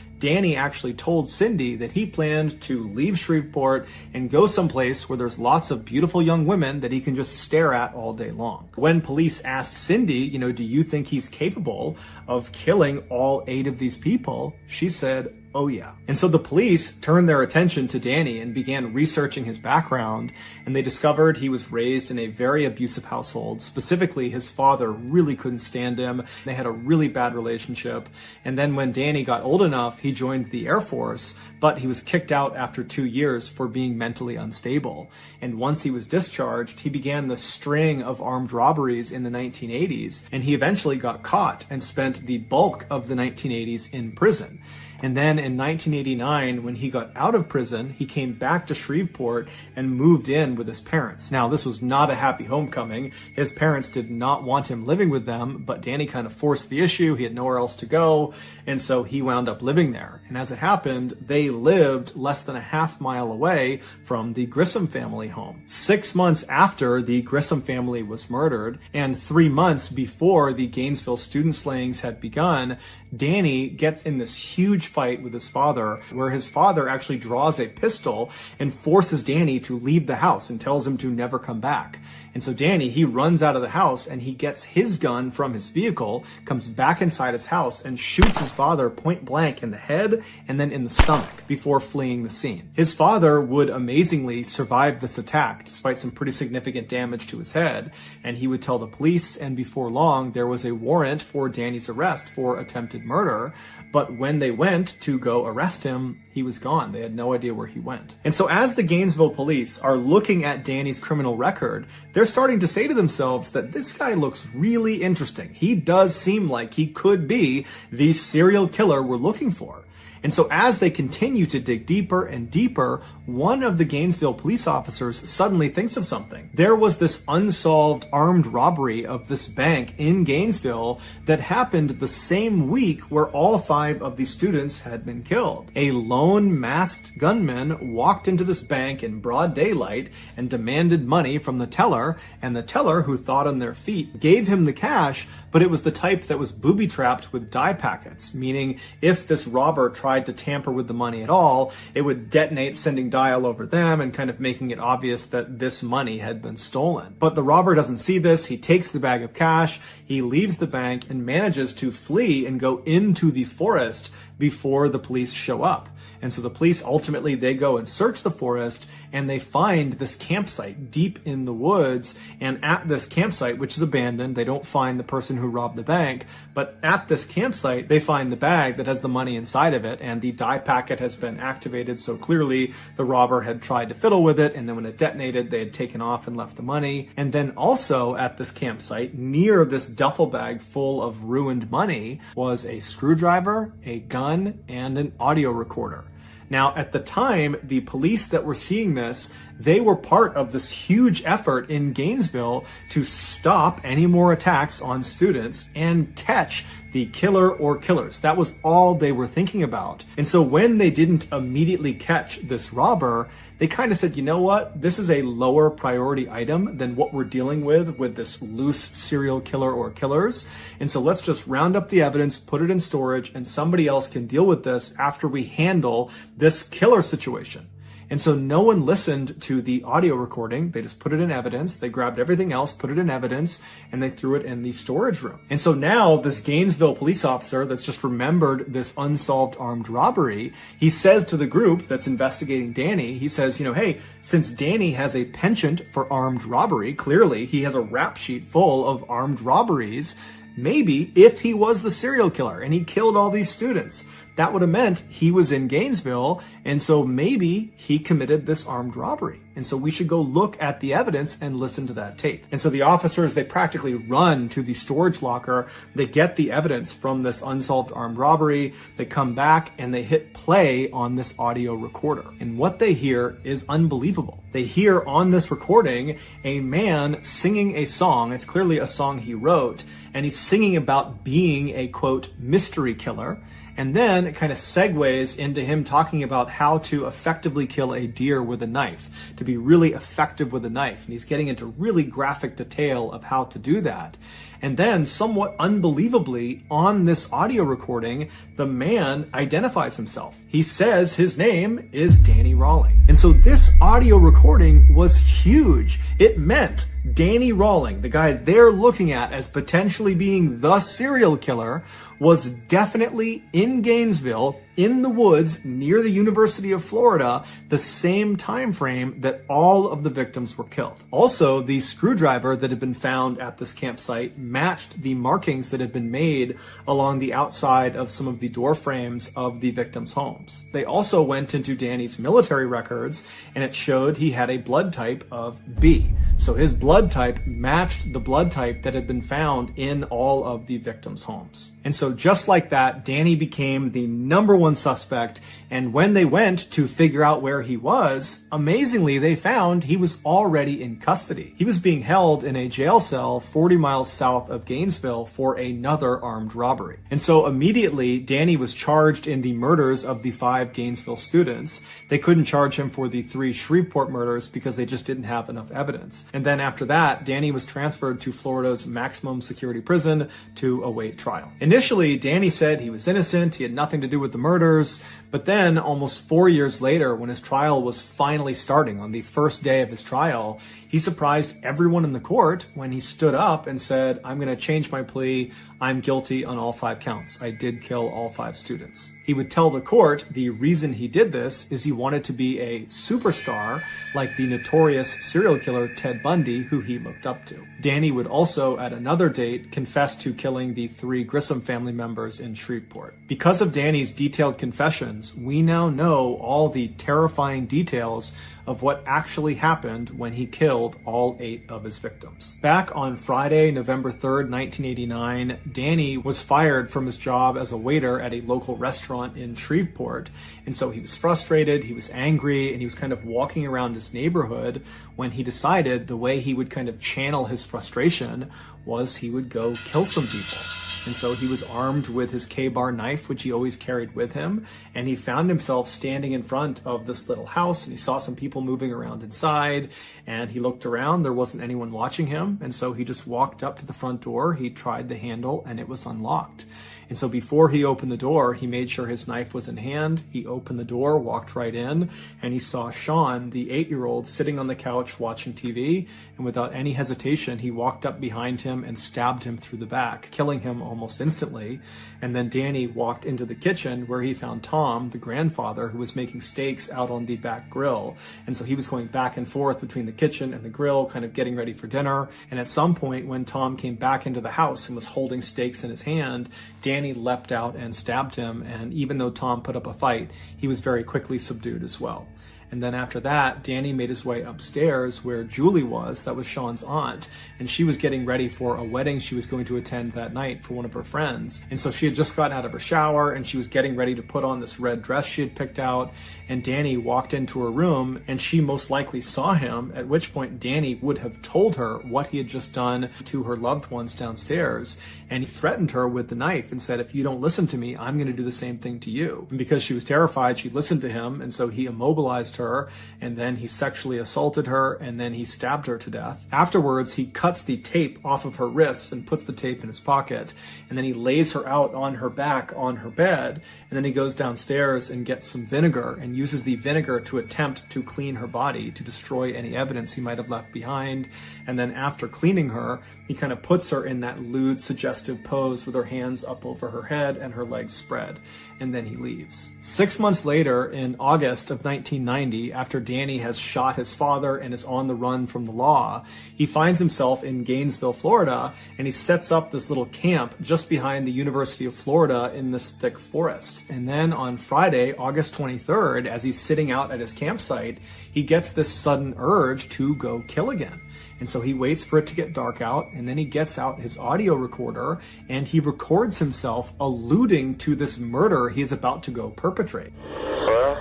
actually told Cindy that he planned to leave Shreveport and go someplace where there's lots of beautiful young women that he can just stare at all day long. When police asked Cindy, do you think he's capable of killing all 8 of these people? She said, oh yeah. And so the police turned their attention to Danny and began researching his background, and they discovered he was raised in a very abusive household. Specifically, his father really couldn't stand him. They had a really bad relationship. And then when Danny got old enough, he joined the Air Force, but he was kicked out after 2 years for being mentally unstable. And once he was discharged, he began the string of armed robberies in the 1980s, and he eventually got caught and spent the bulk of the 1980s in prison. And then in 1989, when he got out of prison, he came back to Shreveport and moved in with his parents. Now, this was not a happy homecoming. His parents did not want him living with them, but Danny kind of forced the issue. He had nowhere else to go, and so he wound up living there. And as it happened, they lived less than a half-mile away from the Grissom family home. 6 months after the Grissom family was murdered, and 3 months before the Gainesville student slayings had begun, Danny gets in this huge fight with his father, where his father actually draws a pistol and forces Danny to leave the house and tells him to never come back. And so Danny, he runs out of the house and he gets his gun from his vehicle, comes back inside his house and shoots his father point blank in the head and then in the stomach before fleeing the scene. His father would amazingly survive this attack despite some pretty significant damage to his head, and he would tell the police, and before long there was a warrant for Danny's arrest for attempted murder. But when they went to go arrest him, he was gone. They had no idea where he went. And so as the Gainesville police are looking at Danny's criminal record, they're starting to say to themselves that this guy looks really interesting. He does seem like he could be the serial killer we're looking for. And so as they continue to dig deeper and deeper, one of the Gainesville police officers suddenly thinks of something. There was this unsolved armed robbery of this bank in Gainesville that happened the same week where all 5 of the students had been killed. A lone masked gunman walked into this bank in broad daylight and demanded money from the teller, and the teller, who thought on their feet, gave him the cash, but it was the type that was booby-trapped with dye packets, meaning if this robber tried to tamper with the money at all, it would detonate, sending dye all over them and kind of making it obvious that this money had been stolen. But the robber doesn't see this. He takes the bag of cash, he leaves the bank and manages to flee and go into the forest before the police show up. And so the police ultimately, they go and search the forest and they find this campsite deep in the woods. And at this campsite, which is abandoned, they don't find the person who robbed the bank, but at this campsite, they find the bag that has the money inside of it, and the dye packet has been activated. So clearly the robber had tried to fiddle with it, and then when it detonated, they had taken off and left the money. And then also at this campsite, near this duffel bag full of ruined money, was a screwdriver, a gun, and an audio recorder. Now, at the time, the police that were seeing this, they were part of this huge effort in Gainesville to stop any more attacks on students and catch the killer or killers. That was all they were thinking about. And so when they didn't immediately catch this robber, they kind of said, you know what? This is a lower priority item than what we're dealing with this loose serial killer or killers. And so let's just round up the evidence, put it in storage, and somebody else can deal with this after we handle this killer situation. And so no one listened to the audio recording. They just put it in evidence. They grabbed everything else, put it in evidence, and they threw it in the storage room. And so now this Gainesville police officer that's just remembered this unsolved armed robbery, he says to the group that's investigating Danny, he says, hey, since Danny has a penchant for armed robbery, clearly he has a rap sheet full of armed robberies, maybe if he was the serial killer and he killed all these students, that would have meant he was in Gainesville, and so maybe he committed this armed robbery. And so we should go look at the evidence and listen to that tape. And so the officers, they practically run to the storage locker. They get the evidence from this unsolved armed robbery. They come back and they hit play on this audio recorder. And what they hear is unbelievable. They hear on this recording a man singing a song. It's clearly a song he wrote, and he's singing about being a, quote, mystery killer. And then it kind of segues into him talking about how to effectively kill a deer with a knife, to be really effective with a knife. And he's getting into really graphic detail of how to do that. And then, somewhat unbelievably, on this audio recording, the man identifies himself. He says his name is Danny Rawling. And so this audio recording was huge. It meant Danny Rawling, the guy they're looking at as potentially being the serial killer, was definitely in Gainesville, in the woods near the University of Florida, the same time frame that all of the victims were killed. Also, the screwdriver that had been found at this campsite matched the markings that had been made along the outside of some of the door frames of the victims' homes. They also went into Danny's military records, and it showed he had a blood type of B. So his blood type matched the blood type that had been found in all of the victims' homes. And so just like that, Danny became the number one suspect, and when they went to figure out where he was, amazingly, they found he was already in custody. He was being held in a jail cell 40 miles south of Gainesville for another armed robbery. And so immediately, Danny was charged in the murders of the 5 Gainesville students. They couldn't charge him for the 3 Shreveport murders because they just didn't have enough evidence. And then after that, Danny was transferred to Florida's maximum security prison to await trial. Initially, Danny said he was innocent, he had nothing to do with the murders, but then almost 4 years later, when his trial was finally starting on the first day of his trial, he surprised everyone in the court when he stood up and said, "I'm going to change my plea. I'm guilty on all 5 counts. I did kill all 5 students." He would tell the court the reason he did this is he wanted to be a superstar like the notorious serial killer Ted Bundy, who he looked up to. Danny would also, at another date, confess to killing the 3 Grissom family members in Shreveport. Because of Danny's detailed confessions, we now know all the terrifying details of what actually happened when he killed all 8 of his victims. Back on Friday, November 3rd, 1989, Danny was fired from his job as a waiter at a local restaurant in Shreveport. And so he was frustrated, he was angry, and he was kind of walking around his neighborhood when he decided the way he would kind of channel his frustration was he would go kill some people. And so he was armed with his K-bar knife, which he always carried with him, and he found himself standing in front of this little house, and he saw some people moving around inside, and he looked around. There wasn't anyone watching him, and so he just walked up to the front door. He tried the handle, and it was unlocked. And so before he opened the door, he made sure his knife was in hand. He opened the door, walked right in, and he saw Sean, the 8-year-old, sitting on the couch watching TV. And without any hesitation, he walked up behind him and stabbed him through the back, killing him almost instantly. And then Danny walked into the kitchen where he found Tom, the grandfather, who was making steaks out on the back grill. And so he was going back and forth between the kitchen and the grill, kind of getting ready for dinner. And at some point, when Tom came back into the house and was holding steaks in his hand, Danny leapt out and stabbed him, and even though Tom put up a fight, he was very quickly subdued as well. And then after that, Danny made his way upstairs where Julie was, that was Sean's aunt, and she was getting ready for a wedding she was going to attend that night for one of her friends. And so she had just gotten out of her shower, and she was getting ready to put on this red dress she had picked out, and Danny walked into her room, and she most likely saw him, at which point Danny would have told her what he had just done to her loved ones downstairs, and he threatened her with the knife and said, "If you don't listen to me, I'm going to do the same thing to you." And because she was terrified, she listened to him, and so he immobilized her, and then he sexually assaulted her, and then he stabbed her to death. Afterwards, he cuts the tape off of her wrists and puts the tape in his pocket, and then he lays her out on her back on her bed, and then he goes downstairs and gets some vinegar and uses the vinegar to attempt to clean her body, to destroy any evidence he might have left behind. And then after cleaning her, he kind of puts her in that lewd, suggestive pose with her hands up over her head and her legs spread, and then he leaves. 6 months later, in August of 1990, 1990, after Danny has shot his father and is on the run from the law, he finds himself in Gainesville, Florida, and he sets up this little camp just behind the University of Florida in this thick forest. And then on Friday, August 23rd, as he's sitting out at his campsite, he gets this sudden urge to go kill again. And so he waits for it to get dark out, and then he gets out his audio recorder and he records himself alluding to this murder he's about to go perpetrate. Well,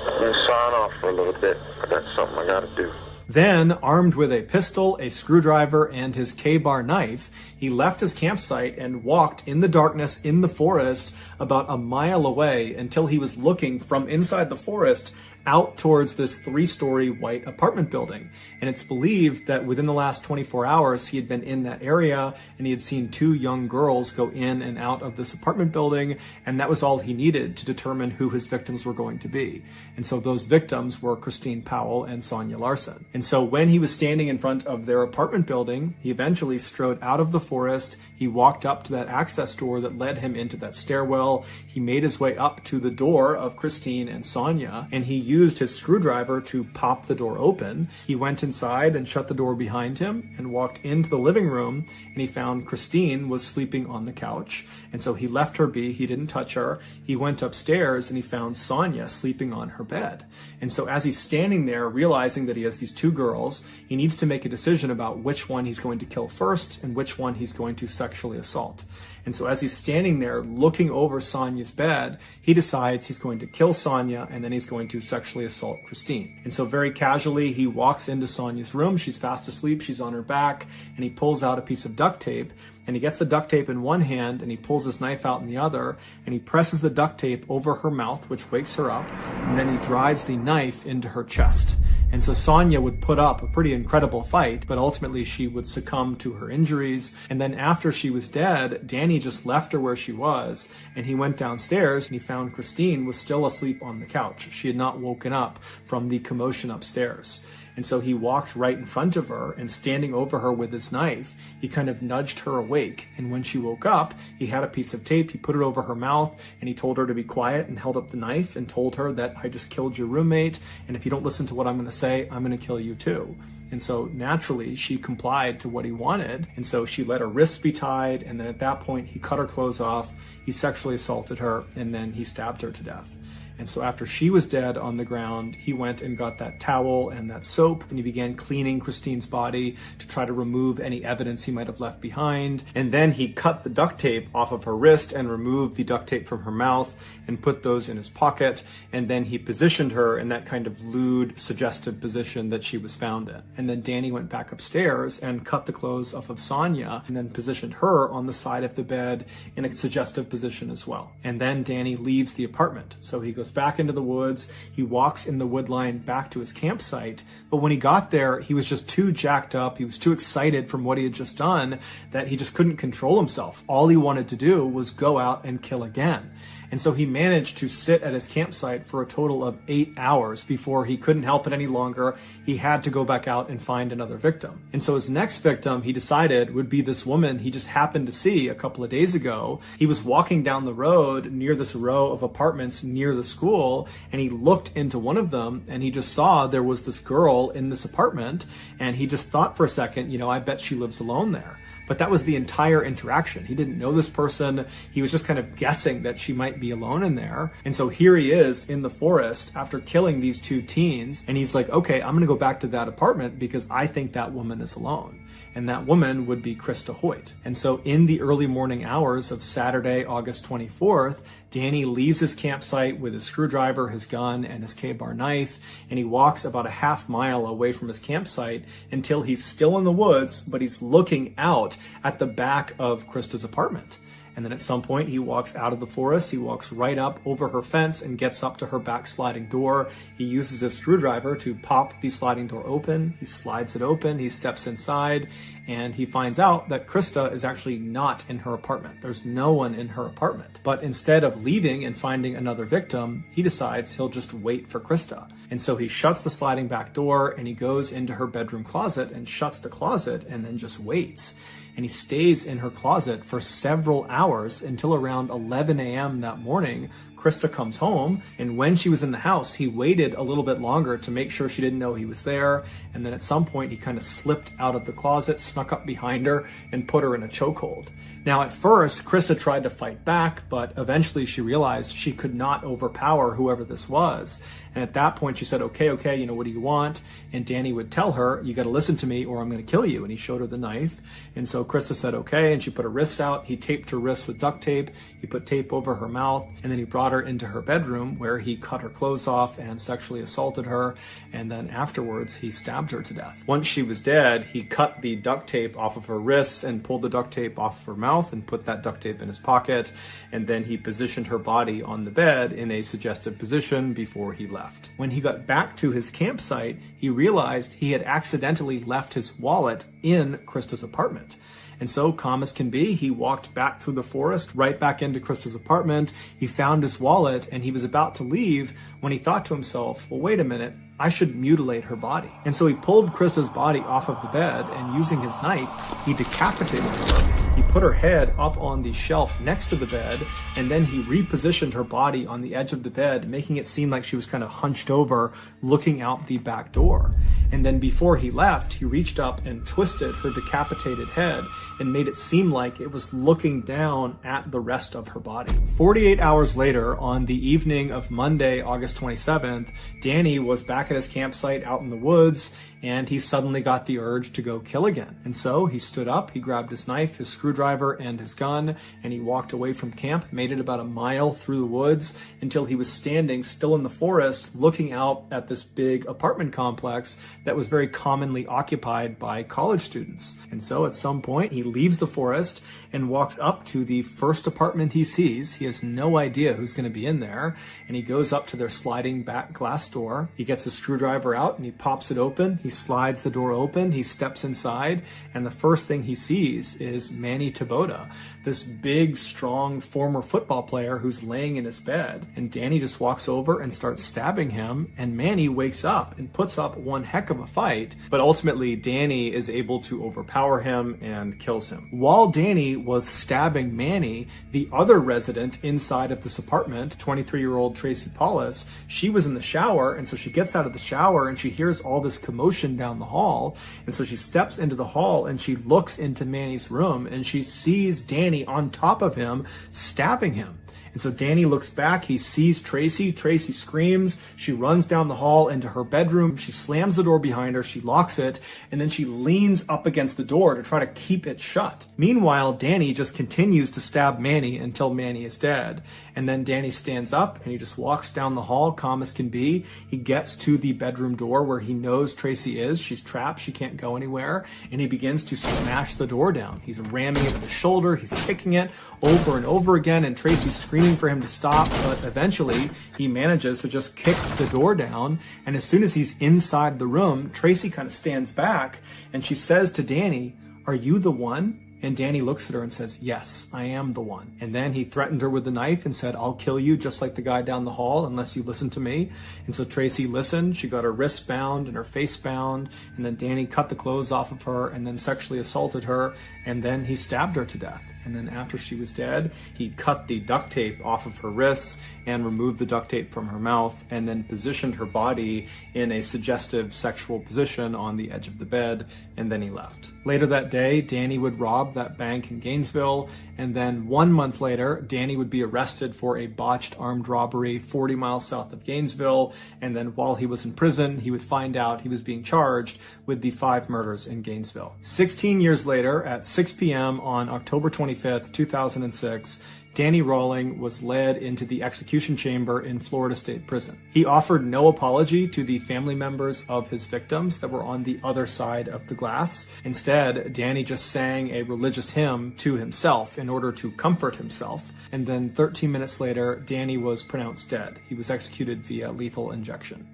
let me sign off for a little bit. I got something I gotta do. Then, armed with a pistol, a screwdriver, and his K-bar knife, he left his campsite and walked in the darkness in the forest about a mile away until he was looking from inside the forest out towards this 3-story white apartment building. And it's believed that within the last 24 hours, he had been in that area and he had seen 2 young girls go in and out of this apartment building. And that was all he needed to determine who his victims were going to be. And so those victims were Christine Powell and Sonia Larson. And so when he was standing in front of their apartment building, he eventually strode out of the forest. He walked up to that access door that led him into that stairwell. He made his way up to the door of Christine and Sonia, and he used his screwdriver to pop the door open. He went inside and shut the door behind him and walked into the living room, and he found Christine was sleeping on the couch. And so he left her be. He didn't touch her. He went upstairs and he found Sonia sleeping on her bed. And so as he's standing there, realizing that he has these 2 girls, he needs to make a decision about which one he's going to kill first and which one he's going to sexually assault. And so as he's standing there looking over Sonia's bed, he decides he's going to kill Sonia and then he's going to sexually assault Christine. And so very casually, he walks into Sonia's room. She's fast asleep. She's on her back, and he pulls out a piece of duct tape, and he gets the duct tape in one hand and he pulls his knife out in the other, and he presses the duct tape over her mouth, which wakes her up, and then he drives the knife into her chest. And so Sonia would put up a pretty incredible fight, but ultimately she would succumb to her injuries. And then after she was dead, Danny just left her where she was, and he went downstairs and he found Christine was still asleep on the couch. She had not woken up from the commotion upstairs. And so he walked right in front of her, and standing over her with his knife, he kind of nudged her awake. And when she woke up, he had a piece of tape, he put it over her mouth, and he told her to be quiet and held up the knife and told her that I just killed your roommate, and if you don't listen to what I'm going to say, I'm going to kill you too. And so naturally, she complied to what he wanted. And so she let her wrists be tied, and then at that point, he cut her clothes off, he sexually assaulted her, and then he stabbed her to death. And so after she was dead on the ground, he went and got that towel and that soap, and he began cleaning Christine's body to try to remove any evidence he might have left behind. And then he cut the duct tape off of her wrist and removed the duct tape from her mouth and put those in his pocket. And then he positioned her in that kind of lewd, suggestive position that she was found in. And then Danny went back upstairs and cut the clothes off of Sonia and then positioned her on the side of the bed in a suggestive position as well. And then Danny leaves the apartment. So he goes back into the woods. He walks in the wood line back to his campsite. But when he got there, he was just too jacked up. He was too excited from what he had just done that he just couldn't control himself. All he wanted to do was go out and kill again. And so he managed to sit at his campsite for a total of 8 hours before he couldn't help it any longer. He had to go back out and find another victim. And so his next victim, he decided, would be this woman he just happened to see a couple of days ago. He was walking down the road near this row of apartments near the school, and he looked into one of them, and he just saw there was this girl in this apartment, and he just thought for a second, I bet she lives alone there. But that was the entire interaction. He didn't know this person. He was just kind of guessing that she might be alone in there. And so here he is in the forest after killing these 2 teens. And he's like, okay, I'm going to go back to that apartment because I think that woman is alone. And that woman would be Krista Hoyt. And so in the early morning hours of Saturday, August 24th, Danny leaves his campsite with his screwdriver, his gun, and his K-bar knife, and he walks about a half mile away from his campsite until he's still in the woods, but he's looking out at the back of Krista's apartment. And then at some point, he walks out of the forest, he walks right up over her fence and gets up to her back sliding door. He uses his screwdriver to pop the sliding door open. He slides it open, he steps inside, and he finds out that Krista is actually not in her apartment. There's no one in her apartment. But instead of leaving and finding another victim, he decides he'll just wait for Krista. And so he shuts the sliding back door and he goes into her bedroom closet and shuts the closet and then just waits. And he stays in her closet for several hours until around 11 a.m. that morning. Krista comes home, and when she was in the house, he waited a little bit longer to make sure she didn't know he was there. And then at some point, he kind of slipped out of the closet, snuck up behind her, and put her in a chokehold. Now, at first, Krista tried to fight back, but eventually she realized she could not overpower whoever this was. And at that point, she said, okay, what do you want? And Danny would tell her, you got to listen to me or I'm going to kill you. And he showed her the knife. And so Krista said, okay. And she put her wrists out. He taped her wrists with duct tape. He put tape over her mouth. And then he brought her into her bedroom where he cut her clothes off and sexually assaulted her. And then afterwards, he stabbed her to death. Once she was dead, he cut the duct tape off of her wrists and pulled the duct tape off of her mouth and put that duct tape in his pocket. And then he positioned her body on the bed in a suggestive position before he left. When he got back to his campsite, he realized he had accidentally left his wallet in Krista's apartment. And so, calm as can be, he walked back through the forest, right back into Krista's apartment. He found his wallet and he was about to leave when he thought to himself, well, wait a minute, I should mutilate her body. And so he pulled Krista's body off of the bed and using his knife, he decapitated her. He put her head up on the shelf next to the bed, and then he repositioned her body on the edge of the bed, making it seem like she was kind of hunched over, looking out the back door. And then before he left, he reached up and twisted her decapitated head and made it seem like it was looking down at the rest of her body. 48 hours later, on the evening of Monday, August 27th, Danny was back at his campsite out in the woods, and he suddenly got the urge to go kill again. And so he stood up, he grabbed his knife, his screwdriver, and his gun, and he walked away from camp, made it about a mile through the woods until he was standing still in the forest, looking out at this big apartment complex that was very commonly occupied by college students. And so at some point, he leaves the forest and walks up to the first apartment he sees. He has no idea who's going to be in there, and he goes up to their sliding back glass door. He gets his screwdriver out and he pops it open. He slides the door open, he steps inside, and the first thing he sees is Manny Taboda, this big, strong former football player who's laying in his bed. And Danny just walks over and starts stabbing him, and Manny wakes up and puts up one heck of a fight, but ultimately Danny is able to overpower him and kills him. While Danny was stabbing Manny, the other resident inside of this apartment, 23-year-old Tracy Paulus, she was in the shower, and so she gets out of the shower and she hears all this commotion down the hall, and so she steps into the hall and she looks into Manny's room and she sees Danny on top of him stabbing him. And so Danny looks back, he sees Tracy, Tracy screams, she runs down the hall into her bedroom, she slams the door behind her, she locks it, and then she leans up against the door to try to keep it shut. Meanwhile, Danny just continues to stab Manny until Manny is dead. And then Danny stands up and he just walks down the hall, calm as can be. He gets to the bedroom door where he knows Tracy is. She's trapped, she can't go anywhere, and he begins to smash the door down. He's ramming it with his shoulder, he's kicking it over and over again, and Tracy's screaming for him to stop, but eventually he manages to just kick the door down. And as soon as he's inside the room, Tracy kind of stands back and she says to Danny, "Are you the one?" And Danny looks at her and says, "Yes, I am the one." And then he threatened her with the knife and said, "I'll kill you just like the guy down the hall unless you listen to me." And so Tracy listened. She got her wrists bound and her face bound. And then Danny cut the clothes off of her and then sexually assaulted her. And then he stabbed her to death. And then after she was dead, he cut the duct tape off of her wrists and removed the duct tape from her mouth and then positioned her body in a suggestive sexual position on the edge of the bed, and then he left. Later that day, Danny would rob that bank in Gainesville, and then 1 month later, Danny would be arrested for a botched armed robbery 40 miles south of Gainesville, and then while he was in prison, he would find out he was being charged with the 5 murders in Gainesville. 16 years later, at 6 p.m. on October 25th, 2006, Danny Rawling was led into the execution chamber in Florida State Prison. He offered no apology to the family members of his victims that were on the other side of the glass. Instead, Danny just sang a religious hymn to himself in order to comfort himself. And then 13 minutes later, Danny was pronounced dead. He was executed via lethal injection.